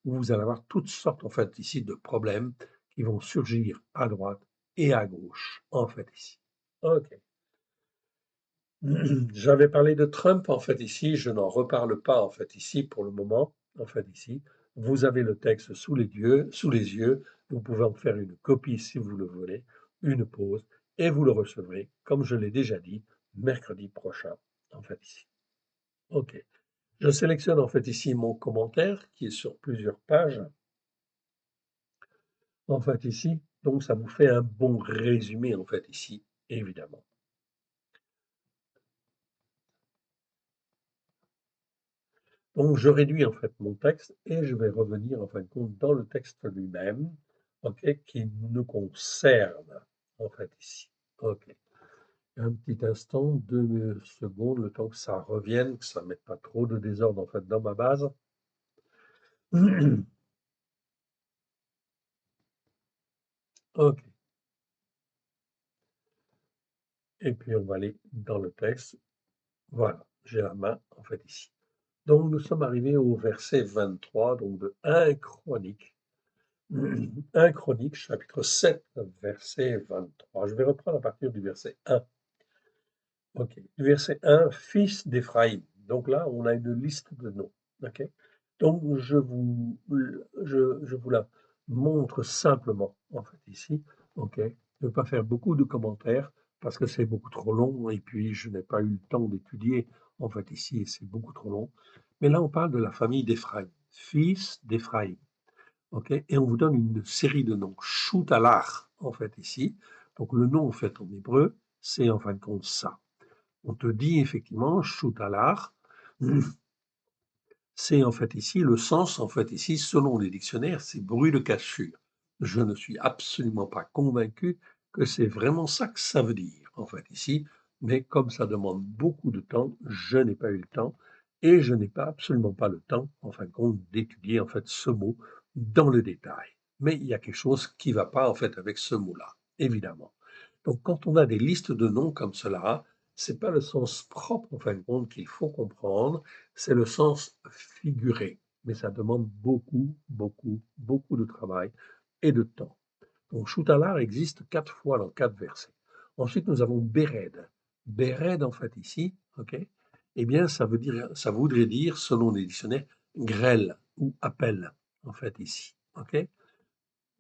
où vous allez avoir toutes sortes en fait ici de problèmes qui vont surgir à droite et à gauche en fait ici. Ok. J'avais parlé de Trump en fait ici, je n'en reparle pas en fait ici pour le moment en fait ici. Vous avez le texte sous les yeux, vous pouvez en faire une copie si vous le voulez, une pause et vous le recevrez, comme je l'ai déjà dit, mercredi prochain en fait ici. Ok. Je sélectionne en fait ici mon commentaire qui est sur plusieurs pages en fait ici, donc ça vous fait un bon résumé en fait ici, évidemment. Donc, je réduis en fait mon texte et je vais revenir en fin de compte dans le texte lui-même, ok, qui nous concerne en fait ici. Ok. Un petit instant, 2 secondes, le temps que ça revienne, que ça ne mette pas trop de désordre en fait dans ma base. Ok. Et puis on va aller dans le texte. Voilà, j'ai la main en fait ici. Donc nous sommes arrivés au verset 23, donc de 1 Chronique. 1 Chronique, chapitre 7, verset 23. Je vais reprendre à partir du verset 1. Ok. Du verset 1, fils d'Éphraïm. Donc là, on a une liste de noms. Ok. Donc je vous la montre simplement, en fait, ici. Ok. Ne pas faire beaucoup de commentaires parce que c'est beaucoup trop long et puis je n'ai pas eu le temps d'étudier, en fait, ici, et c'est beaucoup trop long. Mais là, on parle de la famille d'Éphraïm, fils d'Éphraïm. Ok, et on vous donne une série de noms. Shutalar, en fait, ici. Donc, le nom, en fait, en hébreu, c'est en fin de compte ça. On te dit effectivement, Shutalar, c'est en fait ici, le sens, en fait ici, selon les dictionnaires, c'est bruit de cassure. Je ne suis absolument pas convaincu que c'est vraiment ça que ça veut dire, en fait ici, mais comme ça demande beaucoup de temps, je n'ai pas eu le temps et je n'ai pas absolument pas le temps, en fin de compte, d'étudier en fait ce mot dans le détail. Mais il y a quelque chose qui ne va pas en fait avec ce mot-là, évidemment. Donc quand on a des listes de noms comme cela, c'est pas le sens propre en fin de compte qu'il faut comprendre, c'est le sens figuré. Mais ça demande beaucoup, beaucoup, beaucoup de travail et de temps. Donc Shutalar existe 4 fois dans 4 versets. Ensuite, nous avons Béred. Béred, en fait, ici, ok, eh bien, ça voudrait dire, selon les dictionnaires, grêle ou appel, en fait, ici. Ok.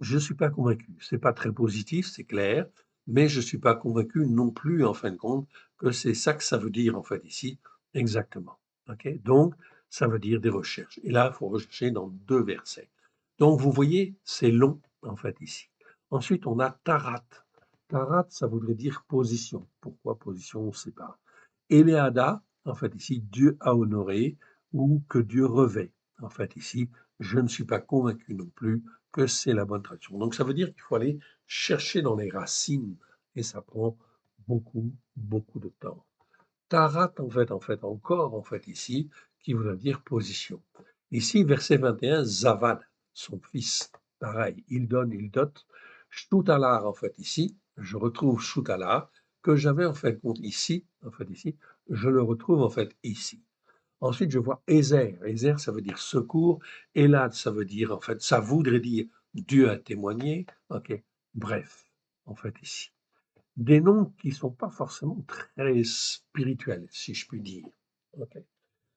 Je ne suis pas convaincu. C'est pas très positif, c'est clair, mais je ne suis pas convaincu non plus, en fin de compte, que c'est ça que ça veut dire, en fait, ici, exactement. Ok. Donc, ça veut dire des recherches. Et là, il faut rechercher dans 2 versets. Donc, vous voyez, c'est long, en fait, ici. Ensuite, on a Tarat. Tarat, ça voudrait dire position. Pourquoi position, on ne sait pas. Eleada, en fait, ici, Dieu a honoré ou que Dieu revêt. en fait, ici, je ne suis pas convaincu non plus que c'est la bonne traduction. Donc, ça veut dire qu'il faut aller chercher dans les racines et ça prend beaucoup, beaucoup de temps. Tarat, en fait, encore, en fait, ici, qui voudrait dire position. Ici, verset 21, Zavad, son fils, pareil, il donne, il dote. Shtutalar, en fait, ici, je retrouve Shtutalar, que j'avais, en fait, compte ici, je le retrouve, en fait, ici. Ensuite, je vois Ezer. Ezer, ça veut dire secours. Elad, ça veut dire, en fait, ça voudrait dire Dieu a témoigné. OK. Bref, en fait, ici des noms qui ne sont pas forcément très spirituels, si je puis dire. Ok.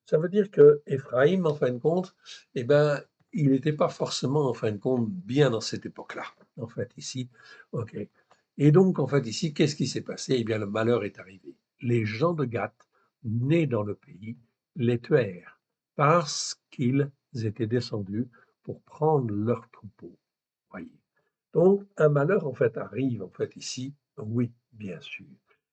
Ça veut dire que Éphraïm, en fin de compte, eh ben, il n'était pas forcément, en fin de compte, bien dans cette époque-là, en fait, ici. Ok. Et donc, en fait, ici, qu'est-ce qui s'est passé? Eh bien, le malheur est arrivé. Les gens de Gath, nés dans le pays, les tuèrent parce qu'ils étaient descendus pour prendre leurs troupeaux. Voyez. Donc, un malheur, en fait, arrive, en fait, ici, oui, bien sûr.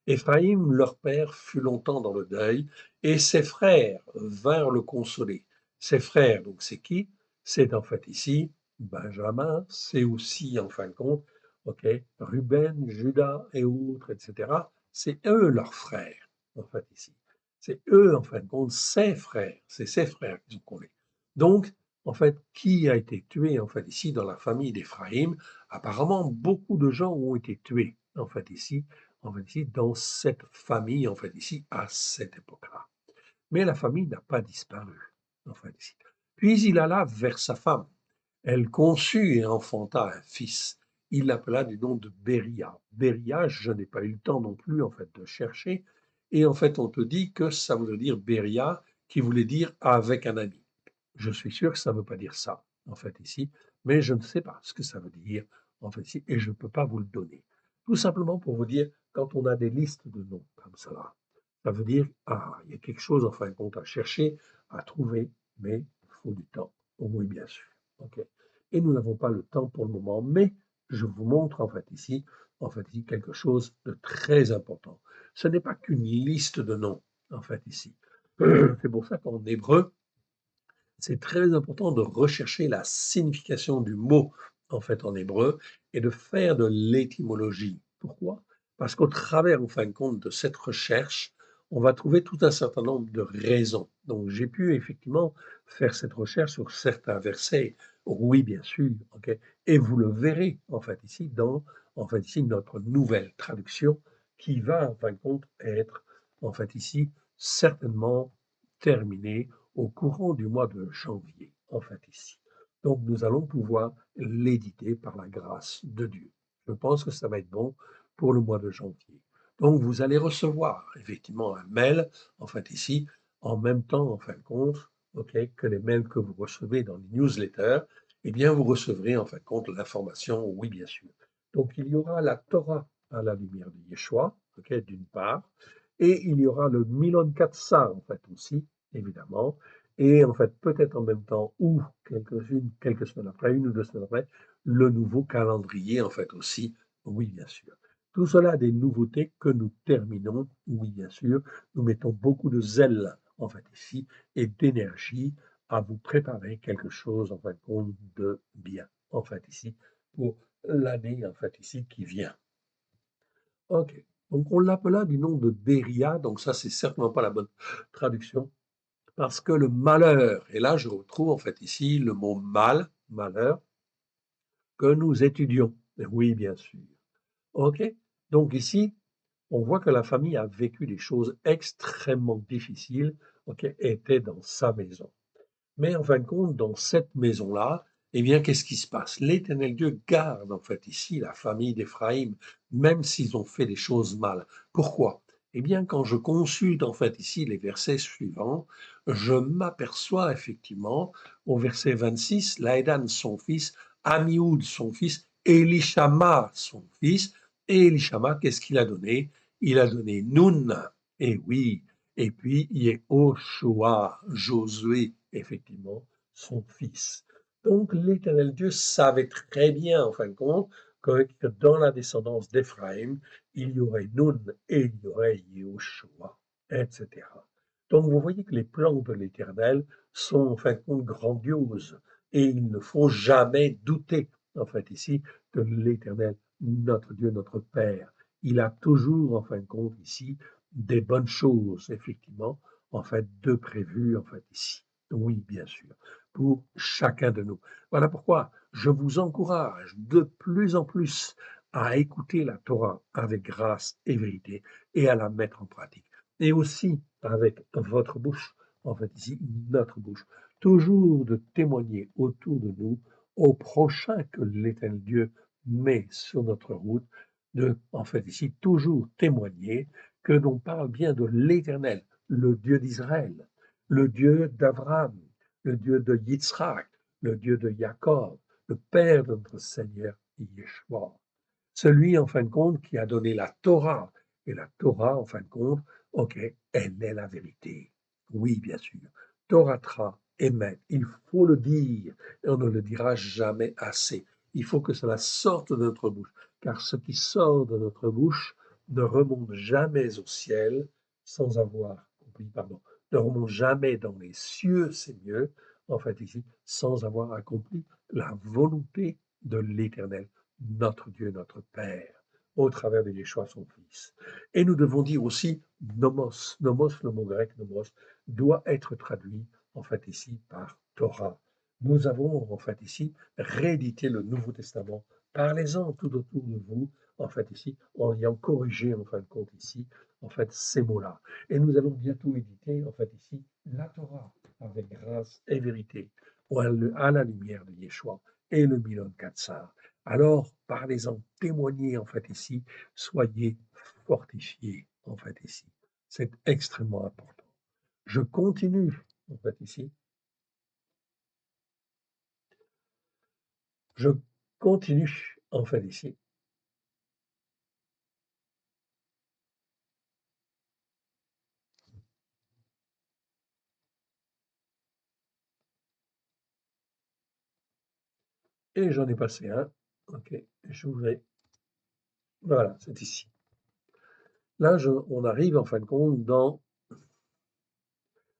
Éphraïm, leur père, fut longtemps dans le deuil, et ses frères vinrent le consoler. Ses frères, donc c'est qui? C'est en fait ici Benjamin, c'est aussi, en fin de compte, ok, Ruben, Judas et autres, etc. C'est eux leurs frères, en fait, ici. C'est eux, en fin de compte, ses frères, c'est ses frères qu'ils ont collés. Donc, en fait, qui a été tué, en fait, ici, dans la famille d'Éphraïm? Apparemment, beaucoup de gens ont été tués, en fait, ici, dans cette famille, en fait, ici, à cette époque-là. Mais la famille n'a pas disparu, en fait, ici. Puis il alla vers sa femme. Elle conçut et enfanta un fils. Il l'appela du nom de Béria. Béria, je n'ai pas eu le temps non plus, en fait, de chercher. Et en fait, on te dit que ça voulait dire Béria, qui voulait dire avec un ami. Je suis sûr que ça ne veut pas dire ça, en fait, ici, mais je ne sais pas ce que ça veut dire, en fait, ici, et je ne peux pas vous le donner. Tout simplement pour vous dire, quand on a des listes de noms comme ça veut dire, ah, il y a quelque chose, en fin de compte, à chercher, à trouver, mais il faut du temps. Oui, bien sûr. OK. Et nous n'avons pas le temps pour le moment, mais je vous montre, en fait, ici, quelque chose de très important. Ce n'est pas qu'une liste de noms, en fait, ici. C'est pour ça qu'en hébreu, c'est très important de rechercher la signification du mot, en fait, en hébreu, et de faire de l'étymologie. Pourquoi? Parce qu'au travers, en fin de compte, de cette recherche, on va trouver tout un certain nombre de raisons. Donc, j'ai pu effectivement faire cette recherche sur certains versets. Oui, bien sûr, ok. Et vous le verrez, en fait, ici, notre nouvelle traduction qui va, en fin de compte, être, en fait, ici, certainement terminée au courant du mois de janvier, en fait, ici. Donc, nous allons pouvoir l'éditer par la grâce de Dieu. Je pense que ça va être bon pour le mois de janvier. Donc, vous allez recevoir effectivement un mail, en fait, ici, en même temps, en fin de compte, ok, que les mails que vous recevez dans les newsletters, eh bien, vous recevrez, en fin de compte, l'information, oui, bien sûr. Donc, il y aura la Torah à la lumière de Yeshua, ok, d'une part, et il y aura le Milon Katsa, en fait, aussi, évidemment, et en fait, peut-être en même temps, ou quelques semaines après, une ou deux semaines après, le nouveau calendrier, en fait, aussi, oui, bien sûr. Tout cela des nouveautés que nous terminons, oui, bien sûr. Nous mettons beaucoup de zèle, en fait, ici, et d'énergie à vous préparer quelque chose, en fin de compte, de bien, en fait, ici, pour l'année, en fait, ici, qui vient. OK. Donc, on l'appela du nom de Béria, donc ça, c'est certainement pas la bonne traduction. Parce que le malheur, et là je retrouve en fait ici le mot mal, malheur, que nous étudions. Et oui, bien sûr. OK? Donc ici, on voit que la famille a vécu des choses extrêmement difficiles, OK, était dans sa maison. Mais en fin de compte, dans cette maison-là, eh bien, qu'est-ce qui se passe? L'Éternel Dieu garde en fait ici la famille d'Éphraïm, même s'ils ont fait des choses mal. Pourquoi? Eh bien, quand je consulte en fait ici les versets suivants, je m'aperçois effectivement au verset 26, Laédan son fils, Amioud son fils, Élishama son fils, et Élishama, qu'est-ce qu'il a donné? Il a donné Nun, et oui, et puis Yehoshua, Josué, effectivement, son fils. Donc l'Éternel Dieu savait très bien, en fin de compte, que dans la descendance d'Éphraïm, il y aurait Nun et il y aurait Yehoshua, etc. Donc vous voyez que les plans de l'Éternel sont en fin de compte grandioses et il ne faut jamais douter en fait ici de l'Éternel, notre Dieu, notre Père. Il a toujours en fin de compte ici des bonnes choses, effectivement, en fait, de prévues en fait ici. Oui, bien sûr, pour chacun de nous. Voilà pourquoi je vous encourage de plus en plus à écouter la Torah avec grâce et vérité et à la mettre en pratique. Et aussi avec votre bouche, en fait ici, notre bouche, toujours de témoigner autour de nous au prochain que l'Éternel Dieu met sur notre route, de, en fait ici, toujours témoigner que l'on parle bien de l'Éternel, le Dieu d'Israël, le Dieu d'Abraham, le Dieu de Yitzhak, le Dieu de Jacob, le Père de notre Seigneur Yeshua. Celui, en fin de compte, qui a donné la Torah. Et la Torah, en fin de compte, ok, elle est la vérité. Oui, bien sûr. Toratra, émet. Il faut le dire. Et on ne le dira jamais assez. Il faut que cela sorte de notre bouche. Car ce qui sort de notre bouche ne remonte jamais au ciel sans avoir accompli, pardon, ne remonte jamais dans les cieux, c'est mieux, en fait ici, sans avoir accompli la volonté de l'Éternel, notre Dieu, notre Père, au travers de Yeshua, son Fils. Et nous devons dire aussi nomos. Nomos, le mot grec nomos, doit être traduit, en fait, ici, par Torah. Nous avons, en fait, ici, réédité le Nouveau Testament. Parlez-en tout autour de vous, en fait, ici, en ayant corrigé, en fin de compte, ici, en fait, ces mots-là. Et nous allons bientôt éditer, en fait, ici, la Torah, avec grâce et vérité, à la lumière de Yeshua et le Milon Katsar. Alors, parlez-en, témoignez en fait ici, soyez fortifiés en fait ici. C'est extrêmement important. Je continue en fait ici. Je continue en fait ici. Et j'en ai passé un. Ok, je vais. Voilà, c'est ici. Là, on arrive en fin de compte dans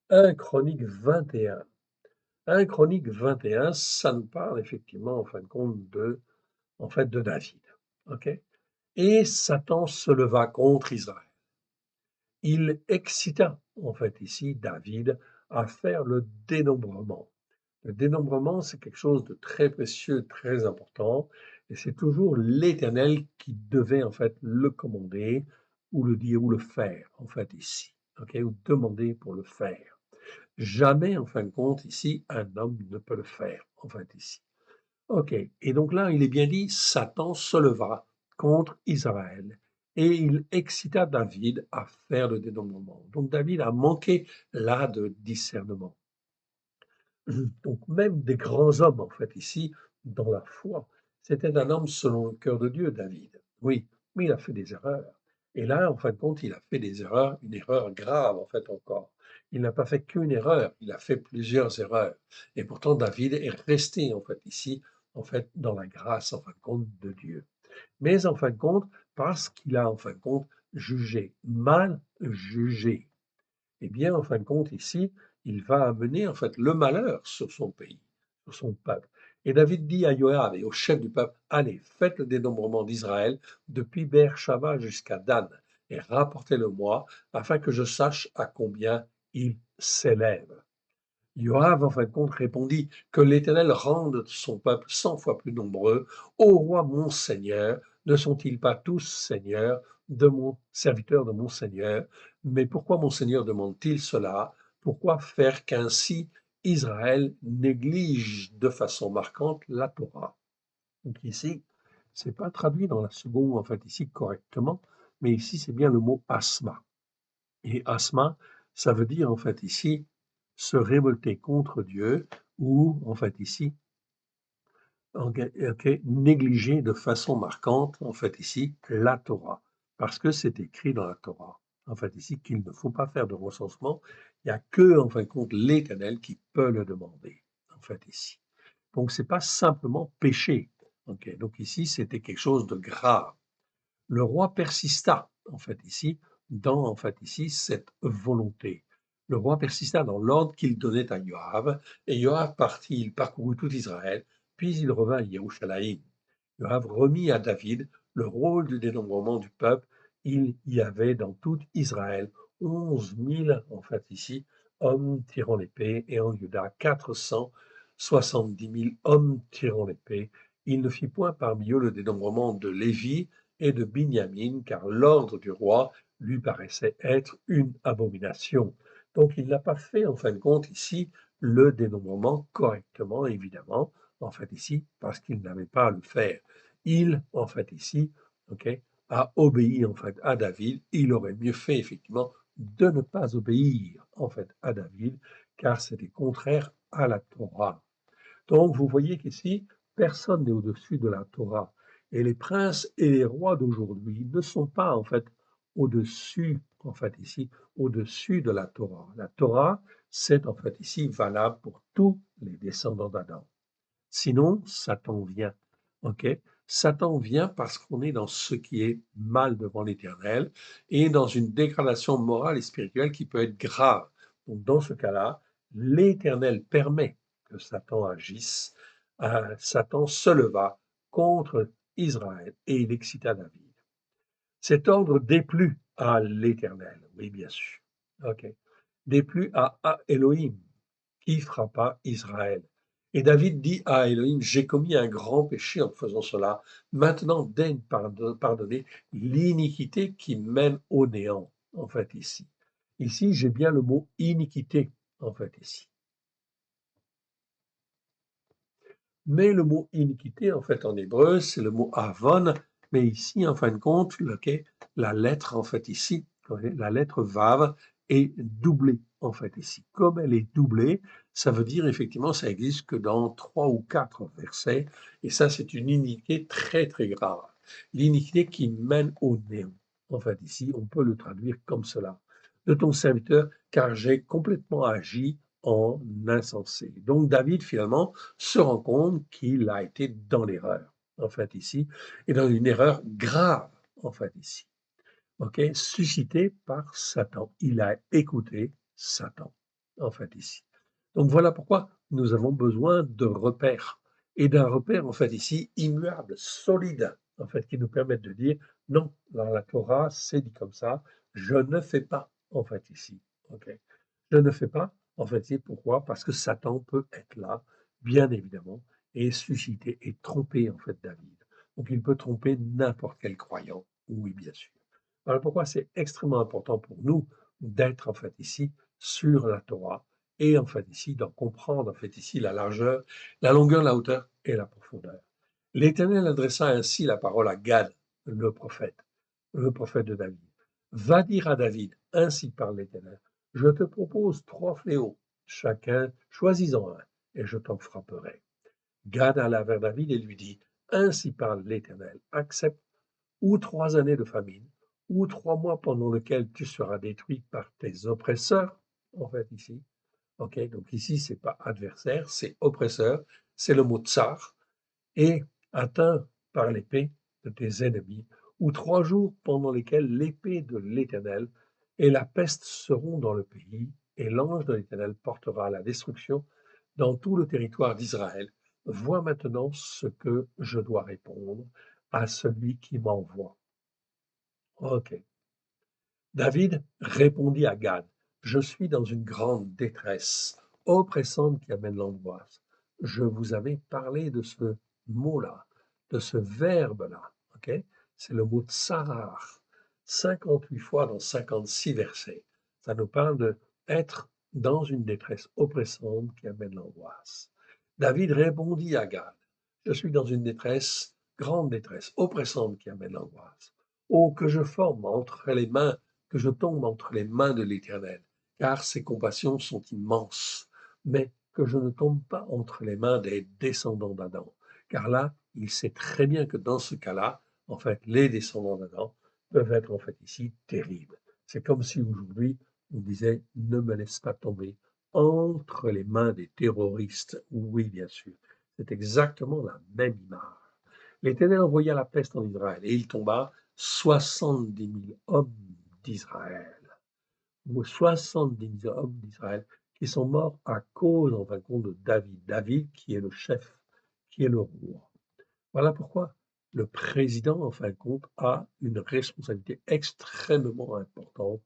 1 Chronique 21. 1 Chronique 21, ça nous parle effectivement en fin de compte de David. Ok. Et Satan se leva contre Israël. Il excita en fait ici David à faire le dénombrement. Le dénombrement, c'est quelque chose de très précieux, très important, et c'est toujours l'Éternel qui devait en fait le commander ou le dire ou le faire en fait ici, ok, ou demander pour le faire. Jamais en fin de compte ici un homme ne peut le faire en fait ici. OK. Et donc là, il est bien dit, Satan se leva contre Israël et il excita David à faire le dénombrement. Donc David a manqué là de discernement. Donc même des grands hommes, en fait, ici, dans la foi, c'était un homme selon le cœur de Dieu, David. Oui, mais il a fait des erreurs. Et là, en fin de compte, il a fait des erreurs, une erreur grave, en fait, encore. Il n'a pas fait qu'une erreur, il a fait plusieurs erreurs. Et pourtant, David est resté, en fait, ici, en fait, dans la grâce, en fin de compte, de Dieu. Mais en fin de compte, parce qu'il a, en fin de compte, jugé, mal jugé, eh bien, en fin de compte, ici, il va amener en fait le malheur sur son pays, sur son peuple. Et David dit à Joab et au chef du peuple, allez, faites le dénombrement d'Israël depuis Beersheba jusqu'à Dan et rapportez-le-moi afin que je sache à combien il s'élève. Joab, en fin de compte, répondit que l'Éternel rende son peuple 100 fois plus nombreux. Ô roi mon Seigneur, ne sont-ils pas tous seigneurs de mon serviteur de mon Seigneur? Mais pourquoi mon Seigneur demande-t-il cela? Pourquoi faire qu'ainsi Israël néglige de façon marquante la Torah? Donc ici, c'est pas traduit dans la seconde, en fait, ici correctement, mais ici c'est bien le mot asma. Et asma, ça veut dire en fait ici se révolter contre Dieu ou en fait ici négliger de façon marquante en fait ici la Torah parce que c'est écrit dans la Torah en fait ici qu'il ne faut pas faire de recensement. Il n'y a que en fin de compte l'Éternel qui peut le demander en fait ici. Donc c'est pas simplement péché. Ok, donc ici c'était quelque chose de grave. Le roi persista, en fait, ici, dans, en fait, ici, cette volonté. Le roi persista dans l'ordre qu'il donnait à Joab, et Joab partit, il parcourut tout Israël, puis il revint à Jérusalem. Joab remit à David le rôle du dénombrement du peuple. Il y avait dans tout Israël 11 000, en fait ici, hommes tirant l'épée, et en Juda 470 000 hommes tirant l'épée. Il ne fit point parmi eux le dénombrement de Lévi et de Binyamin, car l'ordre du roi lui paraissait être une abomination. Donc il n'a pas fait, en fin de compte, ici, le dénombrement correctement, évidemment, en fait ici, parce qu'il n'avait pas à le faire. Il, en fait ici, ok, a obéi, en fait, à David. Il aurait mieux fait, effectivement, de ne pas obéir, en fait, à David, car c'était contraire à la Torah. Donc, vous voyez qu'ici, personne n'est au-dessus de la Torah. Et les princes et les rois d'aujourd'hui ne sont pas, en fait, au-dessus, en fait, ici, au-dessus de la Torah. La Torah, c'est, en fait, ici, valable pour tous les descendants d'Adam. Sinon, Satan vient. OK? Satan vient parce qu'on est dans ce qui est mal devant l'Éternel et dans une dégradation morale et spirituelle qui peut être grave. Donc, dans ce cas-là, l'Éternel permet que Satan agisse. Satan se leva contre Israël et il excita David. Cet ordre déplut à l'Éternel, oui, bien sûr. OK. Déplut à Elohim, qui frappa Israël. Et David dit à Elohim, j'ai commis un grand péché en faisant cela. Maintenant, daigne pardonner l'iniquité qui mène au néant, en fait, ici. Ici, j'ai bien le mot iniquité, en fait, ici. Mais le mot iniquité, en fait, en hébreu, c'est le mot avon, mais ici, en fin de compte, la lettre, en fait, ici, la lettre vav est doublée, en fait, ici. Comme elle est doublée, ça veut dire, effectivement, ça existe que dans 3 ou 4 versets, et ça, c'est une iniquité très, très grave. L'iniquité qui mène au néant. En fait, ici, on peut le traduire comme cela. De ton serviteur, car j'ai complètement agi en insensé. Donc, David, finalement, se rend compte qu'il a été dans l'erreur, en fait, ici, et dans une erreur grave, en fait, ici, ok, suscitée par Satan. Il a écouté Satan, en fait, ici. Donc, voilà pourquoi nous avons besoin de repères, et d'un repère, en fait, ici, immuable, solide, en fait, qui nous permette de dire, non, dans la Torah, c'est dit comme ça, je ne fais pas, en fait, ici, ok. Je ne fais pas, en fait, c'est pourquoi? Parce que Satan peut être là, bien évidemment, et susciter et tromper, en fait, David. Donc, il peut tromper n'importe quel croyant, oui, bien sûr. Voilà pourquoi c'est extrêmement important pour nous d'être, en fait, ici, sur la Torah, et, en fait, ici, d'en comprendre, en fait, ici, la largeur, la longueur, la hauteur et la profondeur. L'Éternel adressa ainsi la parole à Gad, le prophète de David. Va dire à David, ainsi parle l'Éternel, je te propose 3 fléaux, chacun choisis-en un, et je t'en frapperai. Gad alla vers David et lui dit, ainsi parle l'Éternel, accepte ou 3 années de famine, ou 3 mois pendant lesquels tu seras détruit par tes oppresseurs, en fait ici. Ok, donc ici, c'est pas adversaire, c'est oppresseur, c'est le mot tsar, et atteint par l'épée de tes ennemis, ou 3 jours pendant lesquels l'épée de l'Éternel et la peste seront dans le pays, et l'ange de l'Éternel portera la destruction dans tout le territoire d'Israël. Vois maintenant ce que je dois répondre à celui qui m'envoie. Ok. David répondit à Gad, je suis dans une grande détresse, oppressante qui amène l'angoisse. Je vous avais parlé de ce mot-là, de ce verbe-là. Ok, c'est le mot tsarar, 58 fois dans 56 versets. Ça nous parle de être dans une détresse oppressante qui amène l'angoisse. David répondit à Gad, je suis dans une détresse, grande détresse, oppressante qui amène l'angoisse. Oh, que je forme entre les mains que je tombe entre les mains de l'Éternel, car ses compassions sont immenses, mais que je ne tombe pas entre les mains des descendants d'Adam, car là, il sait très bien que dans ce cas-là, en fait, les descendants d'Adam peuvent être en fait ici terribles. C'est comme si aujourd'hui, on disait, ne me laisse pas tomber entre les mains des terroristes. Oui, bien sûr, c'est exactement la même image. L'Éternel envoya la peste en Israël, et il tomba 70 000 hommes d'Israël. ou 70 hommes d'Israël qui sont morts à cause, en fin de compte, de David. David qui est le chef, qui est le roi. Voilà pourquoi le président, en fin de compte, a une responsabilité extrêmement importante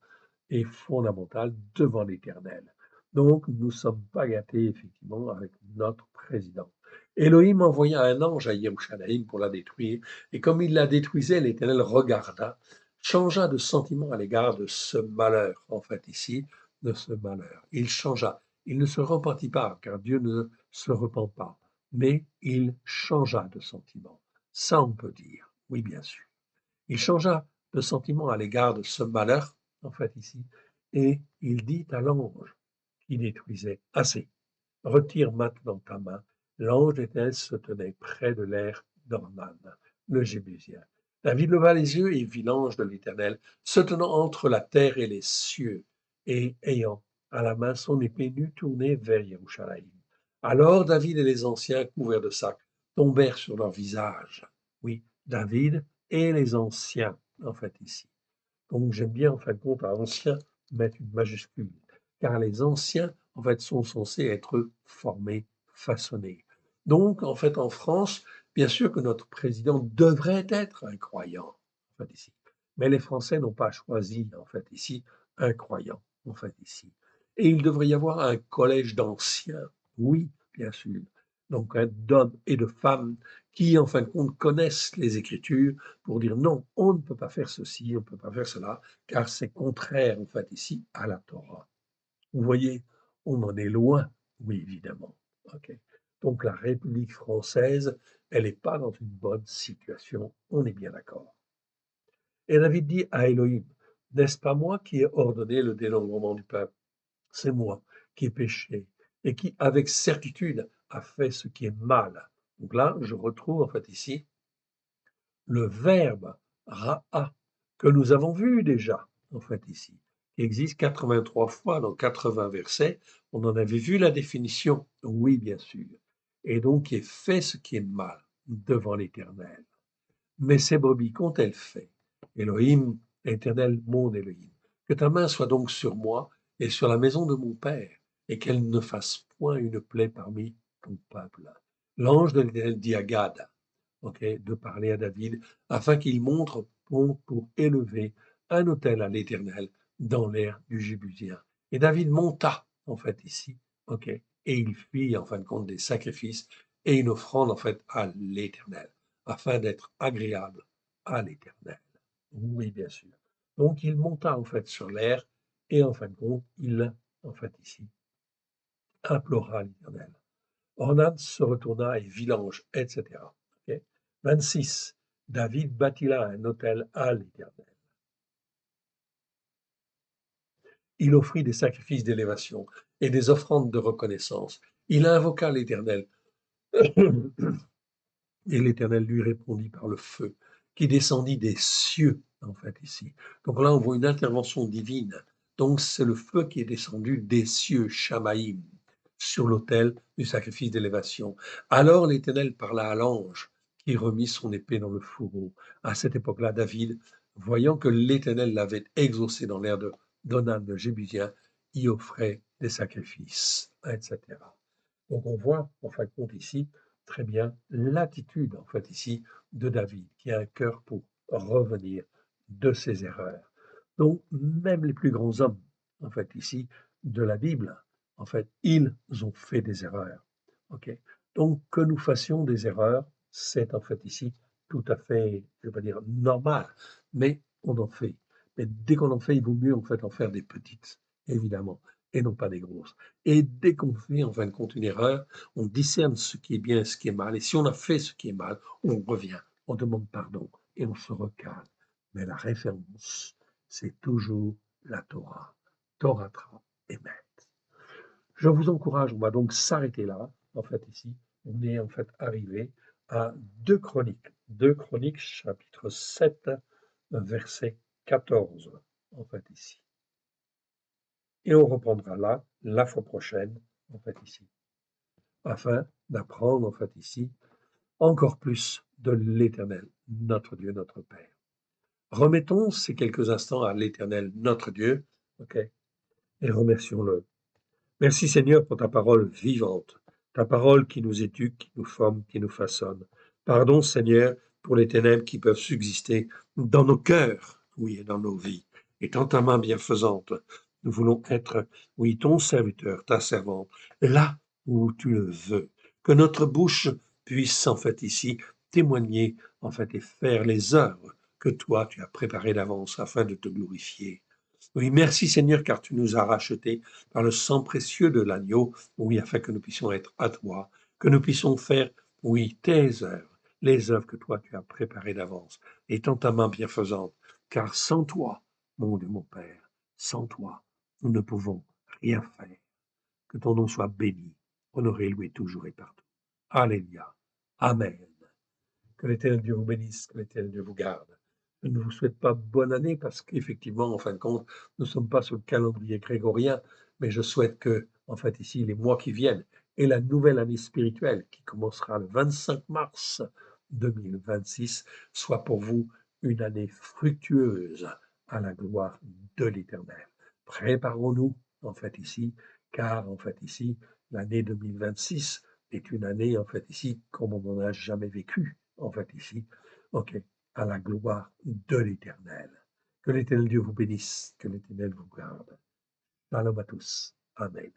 et fondamentale devant l'Éternel. Donc, nous ne sommes pas gâtés, effectivement, avec notre président. Elohim envoya un ange à Yerushalayim pour la détruire, et comme il la détruisait, l'Éternel regarda, changea de sentiment à l'égard de ce malheur, en fait, ici, de ce malheur. Il changea. Il ne se repentit pas, car Dieu ne se repent pas, mais il changea de sentiment. Ça, on peut dire. Oui, bien sûr. Il changea de sentiment à l'égard de ce malheur, en fait, ici, et il dit à l'ange qui détruisait, assez, retire maintenant ta main. L'ange d'Éternel se tenait près de l'air d'Ornan, le Jébusien. David leva les yeux et vit l'ange de l'Éternel se tenant entre la terre et les cieux, et ayant à la main son épée nue tournée vers Yerushalayim. Alors David et les anciens, couverts de sacs, tombèrent sur leur visage. Oui, David et les anciens, en fait, ici. Donc j'aime bien, en fin de compte, à ancien mettre une majuscule, car les anciens, en fait, sont censés être formés, façonnés. Donc, en fait, en France, bien sûr que notre président devrait être un croyant, en fait, ici. Mais les Français n'ont pas choisi, en fait, ici, un croyant, en fait, ici. Et il devrait y avoir un collège d'anciens, oui, bien sûr. Donc, d'hommes et de femmes qui, en fin de compte, connaissent les Écritures, pour dire non, on ne peut pas faire ceci, on ne peut pas faire cela, car c'est contraire, en fait, ici, à la Torah. Vous voyez, on en est loin, oui, évidemment. Ok. Donc la République française, elle n'est pas dans une bonne situation, on est bien d'accord. Et David dit à Elohim, n'est-ce pas moi qui ai ordonné le dénombrement du peuple? C'est moi qui ai péché et qui, avec certitude, a fait ce qui est mal. Donc là, je retrouve en fait ici le verbe ra'a, que nous avons vu déjà, en fait, ici, qui existe 83 fois dans 80 versets. On en avait vu la définition, oui, bien sûr. Et donc, qui est fait ce qui est mal devant l'Éternel. Mais ces brebis qu'ont-elles fait? Elohim, l'Éternel, mon Elohim, que ta main soit donc sur moi et sur la maison de mon père, et qu'elle ne fasse point une plaie parmi ton peuple. L'ange de l'Éternel dit à Gad, de parler à David, afin qu'il montre pour élever un autel à l'Éternel dans l'air du Jébusien. Et David monta, en fait, ici, et il fit, en fin de compte, des sacrifices et une offrande, en fait, à l'Éternel, afin d'être agréable à l'Éternel. Oui, bien sûr. Donc, il monta, en fait, sur l'air et, en fin de compte, il, en fait, ici, implora l'Éternel. Ornan se retourna et vit l'ange, etc. Ok. 26. David bâtit là un autel à l'Éternel. Il offrit des sacrifices d'élévation et des offrandes de reconnaissance. Il invoqua l'Éternel, et l'Éternel lui répondit par le feu, qui descendit des cieux, en fait, ici. Donc là, on voit une intervention divine. Donc c'est le feu qui est descendu des cieux, Shamaïm, sur l'autel du sacrifice d'élévation. Alors l'Éternel parla à l'ange, qui remit son épée dans le fourreau. À cette époque-là, David, voyant que l'Éternel l'avait exaucé dans l'air de Donan le Jébusien, y offrait des sacrifices, etc. Donc on voit, en fin de compte ici, très bien l'attitude, en fait, ici, de David, qui a un cœur pour revenir de ses erreurs. Donc, même les plus grands hommes, en fait, ici, de la Bible, en fait, ils ont fait des erreurs. Ok. Donc, que nous fassions des erreurs, c'est en fait ici tout à fait, je ne vais pas dire normal, mais on en fait. Mais dès qu'on en fait, il vaut mieux en fait en faire des petites, évidemment, et non pas des grosses. Et dès qu'on fait en fin de compte une erreur, on discerne ce qui est bien et ce qui est mal. Et si on a fait ce qui est mal, on revient, on demande pardon et on se recale. Mais la référence, c'est toujours la Torah. Torah Emet. Je vous encourage, on va donc s'arrêter là. En fait, ici, on est en fait arrivé à 2 Chroniques. 2 Chroniques, chapitre 7, verset 14, en fait, ici. Et on reprendra là, la fois prochaine, en fait, ici, afin d'apprendre, en fait, ici, encore plus de l'Éternel, notre Dieu, notre Père. Remettons ces quelques instants à l'Éternel, notre Dieu, ok, et remercions-le. Merci Seigneur pour ta parole vivante, ta parole qui nous éduque, qui nous forme, qui nous façonne. Pardon Seigneur pour les ténèbres qui peuvent subsister dans nos cœurs, oui, et dans nos vies. Étant ta main bienfaisante, nous voulons être, oui, ton serviteur, ta servante, là où tu le veux. Que notre bouche puisse, en fait, ici, témoigner, en fait, et faire les œuvres que toi, tu as préparées d'avance afin de te glorifier. Oui, merci Seigneur, car tu nous as rachetés par le sang précieux de l'agneau, oui, afin que nous puissions être à toi, que nous puissions faire, oui, tes œuvres, les œuvres que toi tu as préparées d'avance, étant ta main bienfaisante, car sans toi, mon Dieu, mon Père, sans toi, nous ne pouvons rien faire. Que ton nom soit béni, honoré, loué toujours et partout. Alléluia. Amen. Que l'Éternel Dieu vous bénisse, que l'Éternel Dieu vous garde. Je ne vous souhaite pas bonne année parce qu'effectivement, en fin de compte, nous ne sommes pas sur le calendrier grégorien, mais je souhaite que, en fait, ici, les mois qui viennent et la nouvelle année spirituelle qui commencera le 25 mars 2026 soit pour vous une année fructueuse à la gloire de l'Éternel. Préparons-nous, en fait, ici, car, en fait, ici, l'année 2026 est une année, en fait, ici, comme on n'en a jamais vécu en fait ici, ok, à la gloire de l'Éternel. Que l'Éternel Dieu vous bénisse, que l'Éternel vous garde. Shalom à tous. Amen.